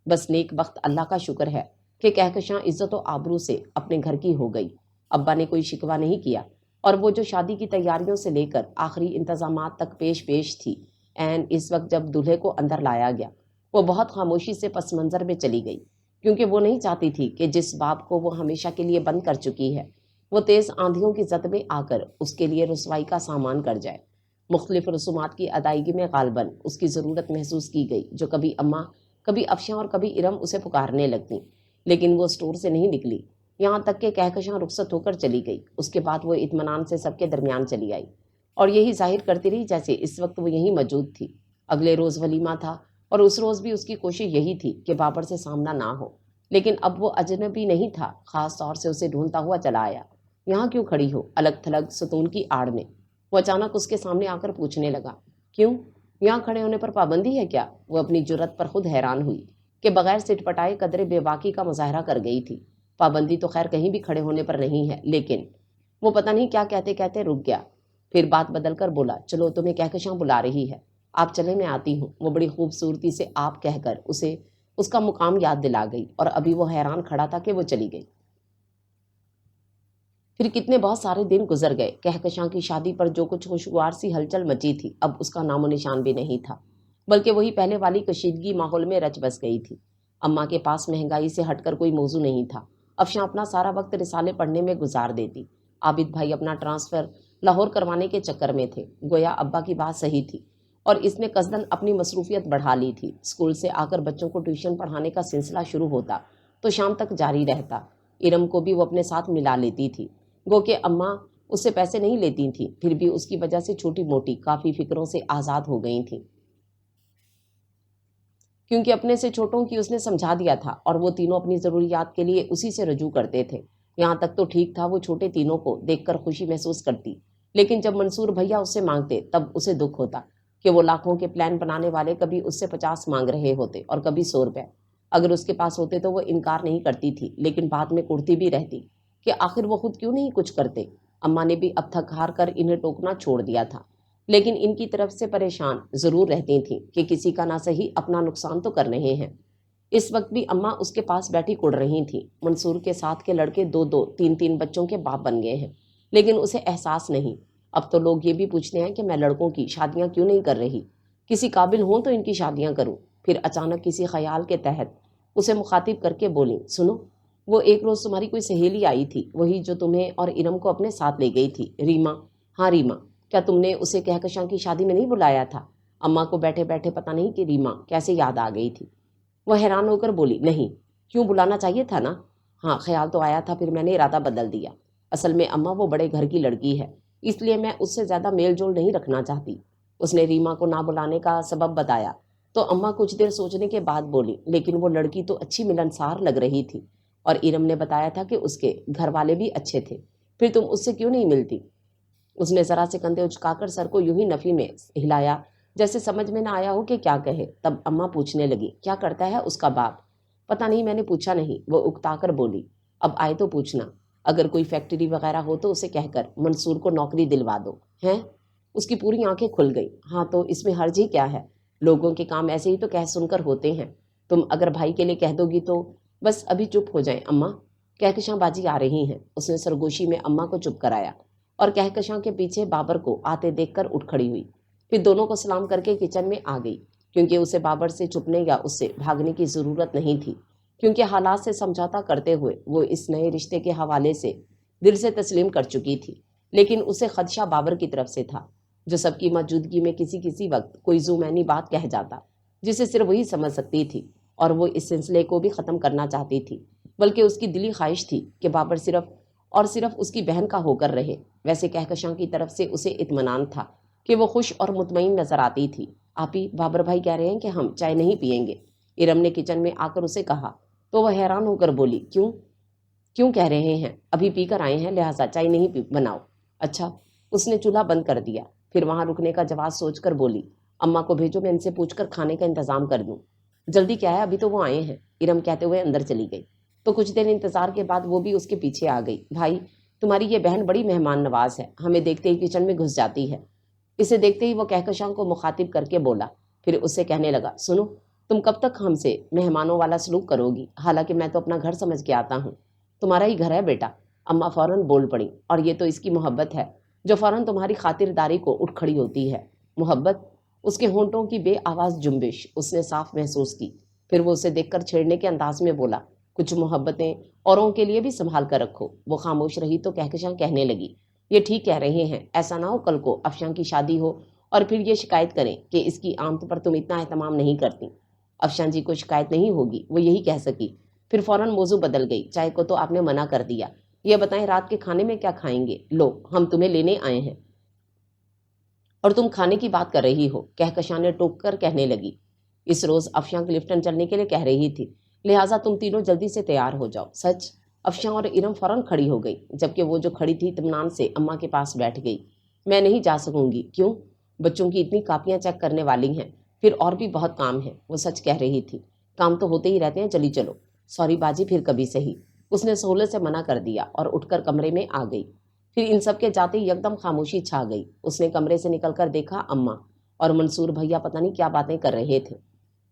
بس نیک بخت اللہ کا شکر ہے کہ کہکشاں عزت و آبرو سے اپنے گھر کی ہو گئی۔ ابا نے کوئی شکوہ نہیں کیا، اور وہ جو شادی کی تیاریوں سے لے کر آخری انتظامات تک پیش تھی، عین اس وقت جب دولہے کو اندر لایا گیا وہ بہت خاموشی سے پس منظر میں چلی گئی، کیونکہ وہ نہیں چاہتی تھی کہ جس باب کو وہ ہمیشہ کے لیے بند کر چکی ہے وہ تیز آندھیوں کی زد میں آ کر اس کے لیے رسوائی کا سامان کر جائے۔ مختلف رسومات کی ادائیگی میں غالباً اس کی ضرورت محسوس کی گئی، جو کبھی اماں، کبھی افشاں اور کبھی ارم اسے پکارنے لگتی، لیکن وہ اسٹور سے نہیں نکلی، یہاں تک کہ کہکشاں رخصت ہو کر چلی گئی۔ اس کے بعد وہ اطمینان سے سب کے درمیان چلی آئی، اور یہی ظاہر کرتی رہی جیسے اس وقت وہ یہیں موجود تھی۔ اگلے روز ولیمہ تھا، اور اس روز بھی اس کی کوشش یہی تھی کہ بابر سے سامنا نہ ہو، لیکن اب وہ اجنبی نہیں تھا، خاص طور سے اسے ڈھونڈتا ہوا چلا آیا۔ یہاں کیوں کھڑی ہو؟ الگ تھلگ ستون کی آڑ میں وہ اچانک اس کے سامنے آ کر پوچھنے لگا۔ کیوں؟ یہاں کھڑے ہونے پر پابندی ہے کیا؟ وہ اپنی جرت پر خود حیران ہوئی کہ بغیر سٹ پٹائے قدرے بے باکی کا مظاہرہ کر گئی تھی۔ پابندی تو خیر کہیں بھی کھڑے ہونے پر نہیں ہے، لیکن وہ پتہ نہیں کیا کہتے کہتے رک گیا، پھر بات بدل کر بولا، چلو تمہیں کہکشاں بلا رہی ہے، آپ چلے میں آتی ہوں۔ وہ بڑی خوبصورتی سے آپ کہہ کر اسے اس کا مقام یاد دلا گئی، اور ابھی وہ حیران کھڑا تھا کہ وہ چلی گئی۔ پھر کتنے بہت سارے دن گزر گئے۔ کہکشاں کی شادی پر جو کچھ خوشگوار سی ہلچل مچی تھی اب اس کا نام و نشان بھی نہیں تھا، بلکہ وہی پہلے والی کشیدگی ماحول میں رچ بس گئی تھی۔ اماں کے پاس مہنگائی سے ہٹ کر کوئی موضوع نہیں تھا۔ افشاں اپنا سارا وقت رسالے پڑھنے میں گزار دیتی، عابد بھائی اپنا ٹرانسفر لاہور کروانے کے چکر میں تھے۔ گویا ابا کی بات صحیح تھی، اور اس نے قصدن اپنی مصروفیت بڑھا لی تھی۔ اسکول سے آ کر بچوں کو ٹیوشن پڑھانے کا سلسلہ شروع ہوتا تو شام تک جاری رہتا۔ ارم کو بھی وہ اپنے ساتھ ملا لیتی تھی، گو کہ اماں اس سے پیسے نہیں لیتی تھیں، پھر بھی اس کی وجہ سے چھوٹی موٹی کافی فکروں سے آزاد ہو گئی تھیں، کیونکہ اپنے سے چھوٹوں کی اس نے سمجھا دیا تھا اور وہ تینوں اپنی ضروریات کے لیے اسی سے رجوع کرتے تھے۔ یہاں تک تو ٹھیک تھا، وہ چھوٹے تینوں کو دیکھ کر خوشی محسوس کرتی، لیکن جب منصور بھیا اس سے مانگتے تب اسے دکھ ہوتا کہ وہ لاکھوں کے پلان بنانے والے کبھی اس سے 50 مانگ رہے ہوتے اور کبھی 100 روپے۔ اگر اس کے پاس ہوتے تو وہ انکار نہیں کرتی تھی، لیکن بعد میں کرتی بھی رہتی کہ آخر وہ خود کیوں نہیں کچھ کرتے۔ اماں نے بھی اب تھک ہار کر انہیں ٹوکنا چھوڑ دیا تھا، لیکن ان کی طرف سے پریشان ضرور رہتی تھیں کہ کسی کا نہ صحیح اپنا نقصان تو کر رہے ہیں۔ اس وقت بھی اماں اس کے پاس بیٹھی کڑ رہی تھیں۔ منصور کے ساتھ کے لڑکے 2 3 بچوں کے باپ بن گئے ہیں، لیکن اسے احساس نہیں۔ اب تو لوگ یہ بھی پوچھتے ہیں کہ میں لڑکوں کی شادیاں کیوں نہیں کر رہی، کسی قابل ہوں تو ان کی شادیاں کروں۔ پھر اچانک کسی خیال کے تحت اسے مخاطب کر کے بولی، سنو، وہ ایک روز تمہاری کوئی سہیلی آئی تھی، وہی جو تمہیں اور ارم کو اپنے ساتھ لے گئی تھی، ریما۔ ہاں ریما، کیا تم نے اسے کہکشاں کی شادی میں نہیں بلایا تھا؟ اماں کو بیٹھے بیٹھے پتہ نہیں کہ ریما کیسے یاد آ گئی تھی۔ وہ حیران ہو کر بولی، نہیں، کیوں بلانا چاہیے تھا نا؟ ہاں خیال تو آیا تھا، پھر میں نے ارادہ بدل دیا۔ اصل میں اماں وہ بڑے گھر کی لڑکی ہے، اس لیے میں اس سے زیادہ میل جول نہیں رکھنا چاہتی۔ اس نے ریما کو نہ بلانے کا سبب بتایا تو اماں کچھ دیر سوچنے کے بعد بولی، لیکن وہ لڑکی تو اچھی ملنسار لگ رہی تھی، اور ارم نے بتایا تھا کہ اس کے گھر والے بھی اچھے تھے، پھر تم اس سے کیوں نہیں ملتی؟ اس نے ذرا سے کندھے اچکا کر سر کو یوں ہی نفی میں ہلایا جیسے سمجھ میں نہ آیا ہو کہ کیا کہے۔ تب اماں پوچھنے لگی، کیا کرتا ہے اس کا باپ؟ پتہ نہیں، میں نے پوچھا نہیں، وہ اکتا کر بولی۔ اب آئے تو پوچھنا، اگر کوئی فیکٹری وغیرہ ہو تو اسے کہہ کر منصور کو نوکری دلوا دو۔ ہیں؟ اس کی پوری آنکھیں کھل گئی۔ ہاں تو اس میں حرج ہی کیا ہے، لوگوں کے کام ایسے ہی تو کہہ سن کر ہوتے ہیں، تم اگر بھائی کے لیے کہہ دو گی تو۔ بس ابھی چپ ہو جائیں اماں، کہکشاں باجی آ رہی ہیں۔ اس نے سرگوشی میں اماں کو چپ کرایا اور کہکشاں کے پیچھے بابر کو آتے دیکھ کر اٹھ کھڑی ہوئی، پھر دونوں کو سلام کر کے کچن میں آ گئی، کیونکہ اسے بابر سے چھپنے یا اس سے بھاگنے کی ضرورت نہیں تھی، کیونکہ حالات سے سمجھوتا کرتے ہوئے وہ اس نئے رشتے کے حوالے سے دل سے تسلیم کر چکی تھی۔ لیکن اسے خدشہ بابر کی طرف سے تھا، جو سب کی موجودگی میں کسی وقت کوئی ذومعنی بات کہہ جاتا جسے صرف وہی سمجھ سکتی تھی، اور وہ اس سلسلے کو بھی ختم کرنا چاہتی تھی، بلکہ اس کی دلی خواہش تھی کہ بابر صرف اور صرف اس کی بہن کا ہو کر رہے۔ ویسے کہکشاں کی طرف سے اسے اطمینان تھا کہ وہ خوش اور مطمئن نظر آتی تھی۔ آپی، بابر بھائی کہہ رہے ہیں کہ ہم چائے نہیں پیئیں گے، ارم نے کچن میں آ کر اسے کہا، تو وہ حیران ہو کر بولی، کیوں کہہ رہے ہیں؟ ابھی پی کر آئے ہیں، لہٰذا چائے نہیں بناؤ۔ اچھا۔ اس نے چولہا بند کر دیا، پھر وہاں رکنے کا جواز سوچ کر بولی، اماں کو بھیجو، میں ان سے پوچھ کر کھانے کا انتظام کر دوں۔ جلدی کیا ہے، ابھی تو وہ آئے ہیں، ارم کہتے ہوئے اندر چلی گئی۔ تو کچھ دیر انتظار کے بعد وہ بھی اس کے پیچھے آ گئی۔ بھائی، تمہاری یہ بہن بڑی مہمان نواز ہے، ہمیں دیکھتے ہی کچن میں گھس جاتی ہے۔ اسے دیکھتے ہی وہ کہکشاں کو مخاطب کر کے بولا، پھر اس سے کہنے لگا، سنو، تم کب تک ہم سے مہمانوں والا سلوک کرو گی؟ حالانکہ میں تو اپنا گھر سمجھ کے آتا ہوں، تمہارا ہی گھر ہے بیٹا۔ اماں فوراً بول پڑی، اور یہ تو اس کی محبت ہے جو فوراً تمہاری خاطرداری کو اٹھ کھڑی ہوتی ہے۔ محبت؟ اس کے ہونٹوں کی بے آواز جنبش اس نے صاف محسوس کی، پھر وہ اسے دیکھ کر چھیڑنے کے انداز میں بولا، کچھ محبتیں اوروں کے لیے بھی سنبھال کر رکھو۔ وہ خاموش رہی تو کہکشاں کہنے لگی، یہ ٹھیک کہہ رہے ہیں، ایسا نہ ہو کل کو افشاں کی شادی ہو اور پھر یہ شکایت کریں کہ اس کی آمد پر تم اتنا اہتمام نہیں کرتی۔ افشاں جی کو شکایت نہیں ہوگی، وہ یہی کہہ سکی۔ پھر فوراً موضوع بدل گئی، چائے کو تو آپ نے منع کر دیا، یہ بتائیں رات کے کھانے میں کیا کھائیں گے؟ لو، ہم تمہیں لینے آئے ہیں اور تم کھانے کی بات کر رہی ہو، کہکشاں نے ٹوک کر کہنے لگی۔ اس روز افشاں کلفٹن چلنے کے لیے کہہ رہی تھی، لہٰذا تم تینوں جلدی سے تیار ہو جاؤ۔ سچ؟ افشاں اور ارم فوراً کھڑی ہو گئی، جبکہ وہ جو کھڑی تھی اطمینان سے اماں کے پاس بیٹھ گئی۔ میں نہیں جا سکوں گی۔ کیوں؟ بچوں کی اتنی کاپیاں چیک کرنے والی ہیں، پھر اور بھی بہت کام ہے۔ وہ سچ کہہ رہی تھی، کام تو ہوتے ہی رہتے ہیں، چلی چلو۔ سوری باجی، پھر کبھی صحیح۔ اس نے سہولت سے منع کر دیا اور اٹھ کر کمرے میں آ گئی۔ پھر ان سب کے جاتے ہی یکدم خاموشی چھا گئی۔ اس نے کمرے سے نکل کر دیکھا، اماں اور منصور بھیا پتہ نہیں کیا باتیں کر رہے تھے۔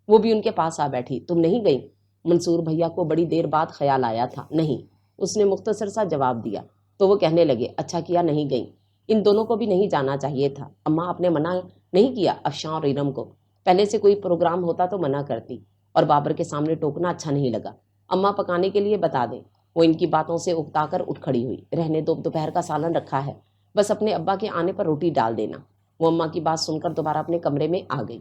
وہ بھی ان کے پاس آ بیٹھی۔ تم نہیں گئی؟ منصور بھیا کو بڑی دیر بعد خیال آیا تھا۔ نہیں، اس نے مختصر سا جواب دیا۔ تو وہ کہنے لگے، اچھا کیا نہیں گئی، ان دونوں کو بھی نہیں جانا چاہیے تھا۔ اماں، آپ نے منع نہیں کیا افشاں اور ارم کو؟ پہلے سے کوئی پروگرام ہوتا تو منع کرتی، اور بابر کے سامنے ٹوکنا اچھا نہیں لگا۔ اماں پکانے کے لیے بتا دیں۔ وہ ان کی باتوں سے اکتا کر اٹھ کھڑی ہوئی۔ رہنے دو، دوپہر کا سالن رکھا ہے، بس اپنے ابا کے آنے پر روٹی ڈال دینا۔ وہ اماں کی بات سن کر دوبارہ اپنے کمرے میں آ گئی۔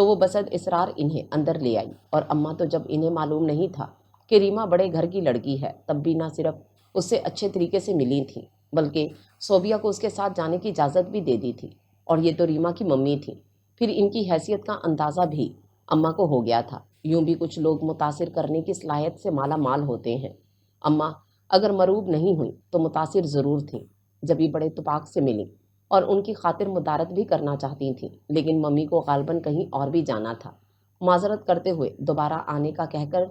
تو وہ بسد اصرار انہیں اندر لے آئی، اور اماں تو جب انہیں معلوم نہیں تھا کہ ریما بڑے گھر کی لڑکی ہے، تب بھی نہ صرف اس سے اچھے طریقے سے ملی تھیں بلکہ صوبیہ کو اس کے ساتھ جانے کی اجازت بھی دے دی تھی، اور یہ تو ریما کی ممی تھی۔ پھر ان کی حیثیت کا اندازہ بھی اماں کو ہو گیا تھا۔ یوں بھی کچھ لوگ متاثر کرنے کی صلاحیت سے مالا مال ہوتے ہیں۔ اماں اگر مروب نہیں ہوئی تو متاثر ضرور تھیں، جب یہ بڑے اتفاق سے ملیں اور ان کی خاطر مدارت بھی کرنا چاہتی تھیں، لیکن ممی کو غالباً کہیں اور بھی جانا تھا۔ معذرت کرتے ہوئے دوبارہ آنے کا کہہ کر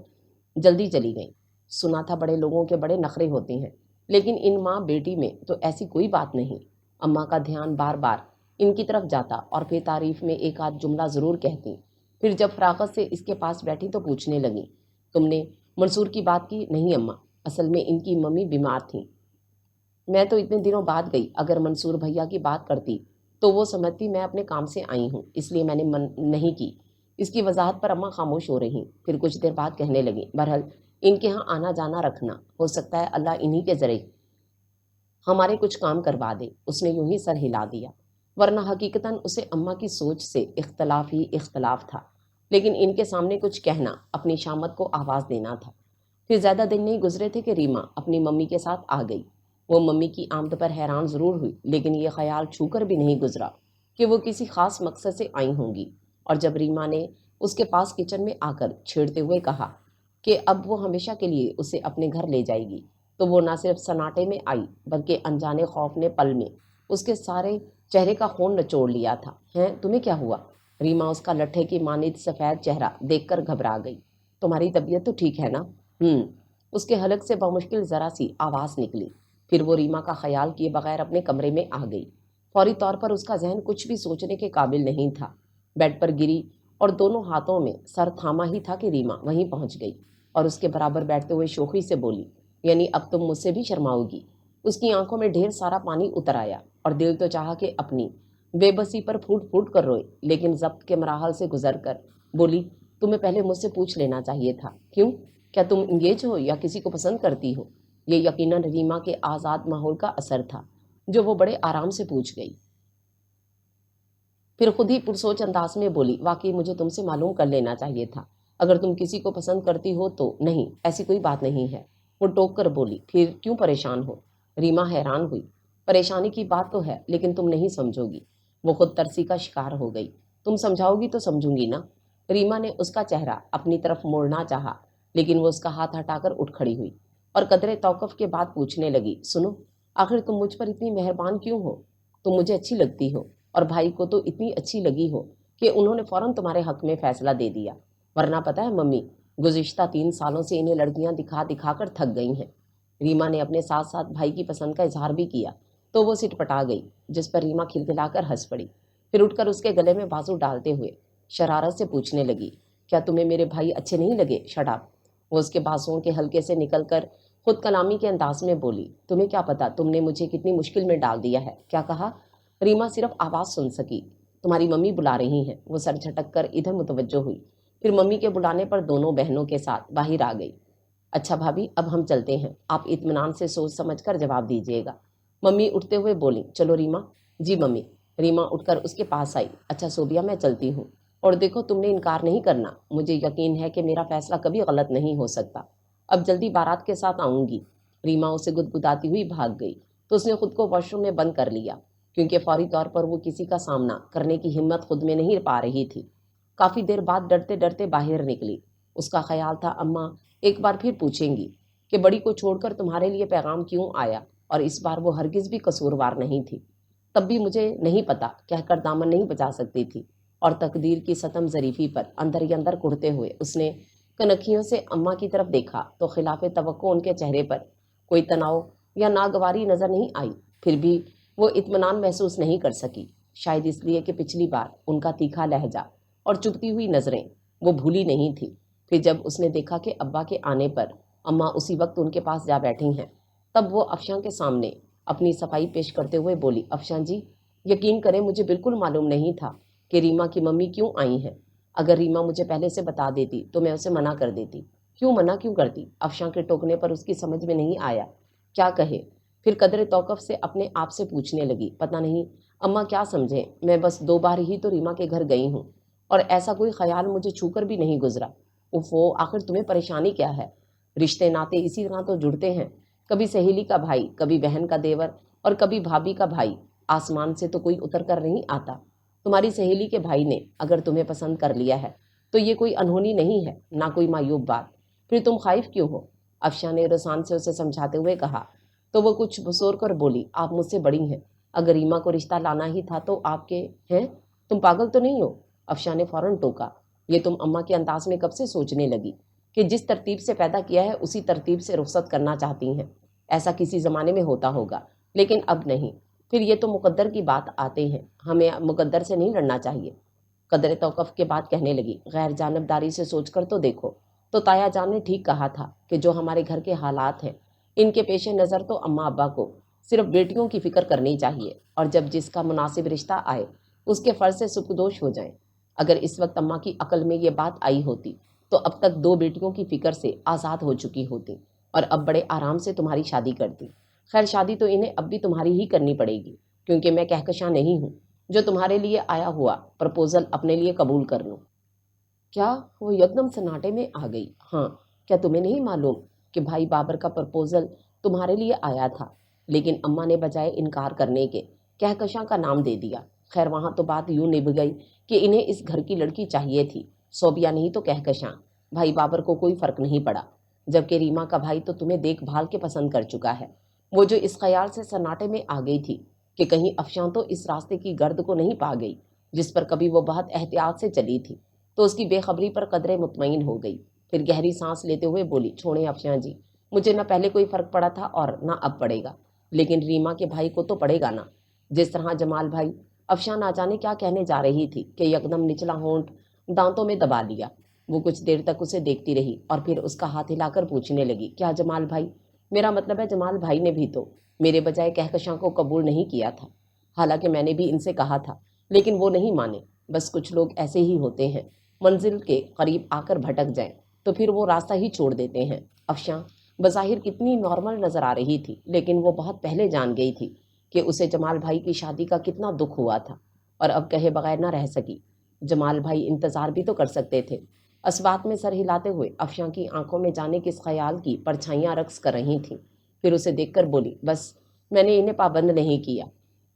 جلدی چلی گئیں۔ سنا تھا بڑے لوگوں کے بڑے نخرے ہوتے ہیں، لیکن ان ماں بیٹی میں تو ایسی کوئی بات نہیں۔ اماں کا دھیان بار بار ان کی طرف جاتا اور پھر تعریف میں ایک آدھ جملہ ضرور کہتی۔ پھر جب فراغت سے اس کے پاس بیٹھی تو پوچھنے لگی، تم نے منصور کی بات کی؟ نہیں اماں، اصل میں ان کی ممی بیمار تھیں، میں تو اتنے دنوں بعد گئی۔ اگر منصور بھیا کی بات کرتی تو وہ سمجھتی میں اپنے کام سے آئی ہوں، اس لیے میں نے نہیں کی۔ اس کی وضاحت پر اماں خاموش ہو رہی، پھر کچھ دیر بعد کہنے لگی، بہرحال ان کے ہاں آنا جانا رکھنا، ہو سکتا ہے اللہ انہی کے ذریعے ہمارے کچھ کام کروا دے۔ اس نے یوں ہی سر ہلا دیا، ورنہ حقیقتاً اسے اماں کی سوچ سے اختلاف ہی اختلاف تھا، لیکن ان کے سامنے کچھ کہنا اپنی شامت کو آواز دینا تھا۔ پھر زیادہ دن نہیں گزرے تھے کہ ریما اپنی ممی کے ساتھ آ گئی۔ وہ ممی کی آمد پر حیران ضرور ہوئی، لیکن یہ خیال چھو کر بھی نہیں گزرا کہ وہ کسی خاص مقصد سے آئی ہوں گی۔ اور جب ریما نے اس کے پاس کچن میں آ کر چھیڑتے ہوئے کہا کہ اب وہ ہمیشہ کے لیے اسے اپنے گھر لے جائے گی، تو وہ نہ صرف سناٹے میں آئی بلکہ انجانے خوف نے پل میں اس کے سارے چہرے کا خون نچوڑ لیا تھا۔ ہیں تمہیں کیا ہوا؟ ریما اس کا لٹھے کی مانند سفید چہرہ دیکھ کر گھبرا گئی۔ تمہاری طبیعت تو ٹھیک ہے نا؟ اس کے حلق سے بمشکل ذرا سی آواز نکلی۔ پھر وہ ریما کا خیال کیے بغیر اپنے کمرے میں آ گئی۔ فوری طور پر اس کا ذہن کچھ بھی سوچنے کے قابل نہیں تھا۔ بیڈ پر گری اور دونوں ہاتھوں میں سر تھاما ہی تھا کہ ریما وہیں پہنچ گئی اور اس کے برابر بیٹھتے ہوئے شوخی سے بولی، یعنی اب تم مجھ سے بھی شرماؤ گی؟ اس کی آنکھوں میں ڈھیر سارا پانی اتر آیا اور دل تو چاہا کہ اپنی بے بسی پر پھوٹ پھوٹ کر روئے، لیکن ضبط کے مراحل سے گزر کر بولی، تمہیں پہلے مجھ سے پوچھ لینا چاہیے تھا۔ کیوں؟ کیا تم انگیج ہو یا کسی کو پسند کرتی ہو؟ یہ یقیناً ریما کے آزاد ماحول کا اثر تھا جو وہ بڑے آرام سے پوچھ گئی۔ پھر خود ہی پرسوچ انداز میں بولی، واقعی مجھے تم سے معلوم کر لینا چاہیے تھا، اگر تم کسی کو پسند کرتی ہو تو۔ نہیں، ایسی کوئی بات نہیں ہے، وہ ٹوک کر بولی۔ پھر کیوں پریشان ہو؟ ریما حیران ہوئی۔ پریشانی کی بات تو ہے، لیکن تم نہیں سمجھو گی۔ وہ خود ترسی کا شکار ہو گئی۔ تم سمجھاؤ گی تو سمجھوں گی نا۔ ریما نے اس کا چہرہ اپنی طرف موڑنا چاہا، لیکن وہ اس کا ہاتھ ہٹا کر اٹھ کھڑی ہوئی اور قدرے توقف کے بعد پوچھنے لگی، سنو، آخر تم مجھ پر اتنی مہربان کیوں ہو؟ تم مجھے اچھی لگتی ہو، اور بھائی کو تو اتنی اچھی لگی ہو کہ انہوں نے فوراً تمہارے حق میں فیصلہ دے دیا۔ ورنہ پتہ ہے ممی، گزشتہ 3 سالوں سے انہیں لڑکیاں دکھا دکھا کر تھک گئی ہیں۔ ریما نے اپنے ساتھ ساتھ بھائی کی پسند کا اظہار بھی کیا تو وہ سٹ پٹا گئی، جس پر ریما کھلکھلا کر ہنس پڑی۔ پھر اٹھ کر اس کے گلے میں بازو ڈالتے ہوئے شرارت سے پوچھنے لگی، کیا تمہیں میرے بھائی اچھے نہیں لگے؟ Shut up. وہ اس کے بازوؤں کے حلقے سے نکل کر خود کلامی کے انداز میں بولی، تمہیں کیا پتا تم نے مجھے کتنی مشکل میں ڈال دیا ہے؟ کیا کہا؟ ریما صرف آواز سن سکی، تمہاری ممی بلا رہی ہیں۔ وہ سر جھٹک کر ادھر متوجہ ہوئی، پھر ممی کے بلانے پر دونوں بہنوں کے ساتھ باہر آ گئی۔ اچھا بھابھی، اب ہم چلتے ہیں، آپ اطمینان سے سوچ سمجھ کر جواب دیجیے گا۔ ممی اٹھتے ہوئے بولی، چلو ریما۔ جی ممی۔ ریما اٹھ کر اس کے پاس آئی۔ اچھا صوبیہ، میں چلتی ہوں، اور دیکھو تم نے انکار نہیں کرنا، مجھے یقین ہے کہ میرا فیصلہ کبھی غلط نہیں ہو سکتا۔ اب جلدی بارات کے ساتھ آؤں گی۔ ریما اسے گدگداتی ہوئی بھاگ گئی تو اس نے خود کو واش روم میں بند کر لیا، کیونکہ فوری طور پر وہ کسی کا سامنا کرنے کی ہمت خود میں نہیں پا رہی تھی۔ کافی دیر بعد ڈرتے ڈرتے باہر نکلی۔ اس کا خیال تھا اماں ایک بار پھر پوچھیں گی کہ بڑی کو چھوڑ کر تمہارے لیے پیغام کیوں آیا، اور اس بار وہ ہرگز بھی قصوروار نہیں تھی۔ تب بھی مجھے نہیں پتا کہہ کر دامن نہیں بچا سکتی تھی، اور تقدیر کی ستم ظریفی پر اندر ہی اندر کڑتے ہوئے اس نے کنکھیوں سے اماں کی طرف دیکھا تو خلاف توقع ان کے چہرے پر کوئی تناؤ یا ناگواری نظر نہیں آئی۔ پھر بھی وہ اطمینان محسوس نہیں کر سکی، شاید اس لیے کہ پچھلی بار ان کا تیکھا لہجہ اور چبھتی ہوئی نظریں وہ بھولی نہیں تھی۔ پھر جب اس نے دیکھا کہ ابا کے آنے پر اماں اسی وقت ان کے پاس جا بیٹھی ہیں، تب وہ افشاں کے سامنے اپنی صفائی پیش کرتے ہوئے بولی، افشاں جی، یقین کریں مجھے بالکل معلوم نہیں تھا کہ ریما کی ممی کیوں آئی ہیں۔ اگر ریما مجھے پہلے سے بتا دیتی تو میں اسے منع کر دیتی۔ منع کیوں کرتی؟ افشاں کے ٹوکنے پر اس کی سمجھ میں نہیں آیا کیا کہے۔ پھر قدر توقف سے اپنے آپ سے پوچھنے لگی، پتہ نہیں اماں کیا سمجھیں، میں بس 2 بار ہی تو ریما کے گھر گئی ہوں، اور ایسا کوئی خیال مجھے چھو کر بھی نہیں گزرا۔ وہ آخر تمہیں پریشانی کیا ہے؟ رشتے ناتے اسی طرح تو جڑتے ہیں، کبھی سہیلی کا بھائی، کبھی بہن کا دیور، اور کبھی بھابھی کا بھائی۔ آسمان سے تو کوئی اتر کر نہیں آتا۔ تمہاری سہیلی کے بھائی نے اگر تمہیں پسند کر لیا ہے تو یہ کوئی انہونی نہیں ہے، نہ کوئی معیوب بات۔ پھر تم خائف کیوں ہو؟ افشاں نے رسان سے اسے سمجھاتے ہوئے کہا۔ تو وہ کچھ بسور کر بولی، آپ مجھ سے بڑی ہیں، اگر ریما کو رشتہ لانا ہی تھا تو آپ کے ہیں؟ تم پاگل تو نہیں ہو؟ افشاں نے فوراً ٹوکا۔ یہ تم اماں کے انداز میں کب سے سوچنے لگی کہ جس ترتیب سے پیدا کیا ہے اسی ترتیب سے رخصت کرنا چاہتی ہیں؟ ایسا کسی زمانے میں ہوتا ہوگا لیکن اب نہیں۔ پھر یہ تو مقدر کی بات آتے ہیں، ہمیں مقدر سے نہیں لڑنا چاہیے۔ قدر توقف کے بعد کہنے لگی، غیر جانبداری سے سوچ کر تو دیکھو، تو تایا جان نے ٹھیک کہا تھا کہ جو ہمارے گھر کے حالات ہیں ان کے پیش نظر تو اماں ابا کو صرف بیٹیوں کی فکر کرنی چاہیے، اور جب جس کا مناسب رشتہ آئے اس کے فرض سے سپردوش ہو جائیں۔ اگر اس وقت اماں کی عقل میں یہ بات آئی ہوتی تو اب تک 2 بیٹیوں کی فکر سے آزاد ہو چکی ہوتی اور اب بڑے آرام سے تمہاری شادی کرتی۔ خیر شادی تو انہیں اب بھی تمہاری ہی کرنی پڑے گی، کیونکہ میں کہکشاں نہیں ہوں جو تمہارے لیے آیا ہوا پرپوزل اپنے لیے قبول کر لوں۔ کیا؟ وہ یکدم سناٹے میں آ گئی۔ ہاں، کیا تمہیں نہیں معلوم کہ بھائی بابر کا پرپوزل تمہارے لیے آیا تھا، لیکن اماں نے بجائے انکار کرنے کے کہکشاں کا نام دے دیا۔ خیر وہاں تو بات یوں نبھ گئی کہ انہیں اس گھر کی لڑکی چاہیے تھی، صوبیہ نہیں تو کہکشاں۔ بھائی بابر کو کوئی فرق نہیں پڑا، جبکہ ریما کا بھائی تو تمہیں دیکھ بھال کے پسند کر چکا ہے۔ وہ جو اس خیال سے سناٹے میں آ گئی تھی کہ کہیں افشاں تو اس راستے کی گرد کو نہیں پا گئی جس پر کبھی وہ بہت احتیاط سے چلی تھی، تو اس کی بے خبری پر قدرے مطمئن ہو گئی۔ پھر گہری سانس لیتے ہوئے بولی، چھوڑیں افشاں جی، مجھے نہ پہلے کوئی فرق پڑا تھا اور نہ اب پڑے گا، لیکن ریما کے بھائی کو تو پڑے گا نا۔ جس طرح جمال بھائی، افشاں نہ جانے کیا کہنے جا رہی تھی کہ یکدم نچلا ہونٹ دانتوں میں دبا لیا۔ وہ کچھ دیر تک اسے دیکھتی رہی اور پھر اس کا ہاتھ ہلا کر پوچھنے لگی، کیا جمال بھائی؟ میرا مطلب ہے جمال بھائی نے بھی تو میرے بجائے کہکشاں کو قبول نہیں کیا تھا، حالانکہ میں نے بھی ان سے کہا تھا، لیکن وہ نہیں مانے۔ بس کچھ لوگ ایسے ہی ہوتے ہیں، منزل کے قریب آ کر بھٹک جائیں تو پھر وہ راستہ ہی چھوڑ دیتے ہیں۔ افشاں بظاہر کتنی نارمل نظر آ رہی تھی، لیکن وہ بہت پہلے جان گئی تھی کہ اسے جمال بھائی کی شادی کا کتنا دکھ ہوا تھا، اور اب کہے بغیر نہ رہ سکی۔ جمال بھائی انتظار بھی تو کر سکتے تھے۔ اسبات میں سر ہلاتے ہوئے افشاں کی آنکھوں میں جانے کس خیال کی پرچھائیاں رقص کر رہی تھیں۔ پھر اسے دیکھ کر بولی، بس میں نے انہیں پابند نہیں کیا۔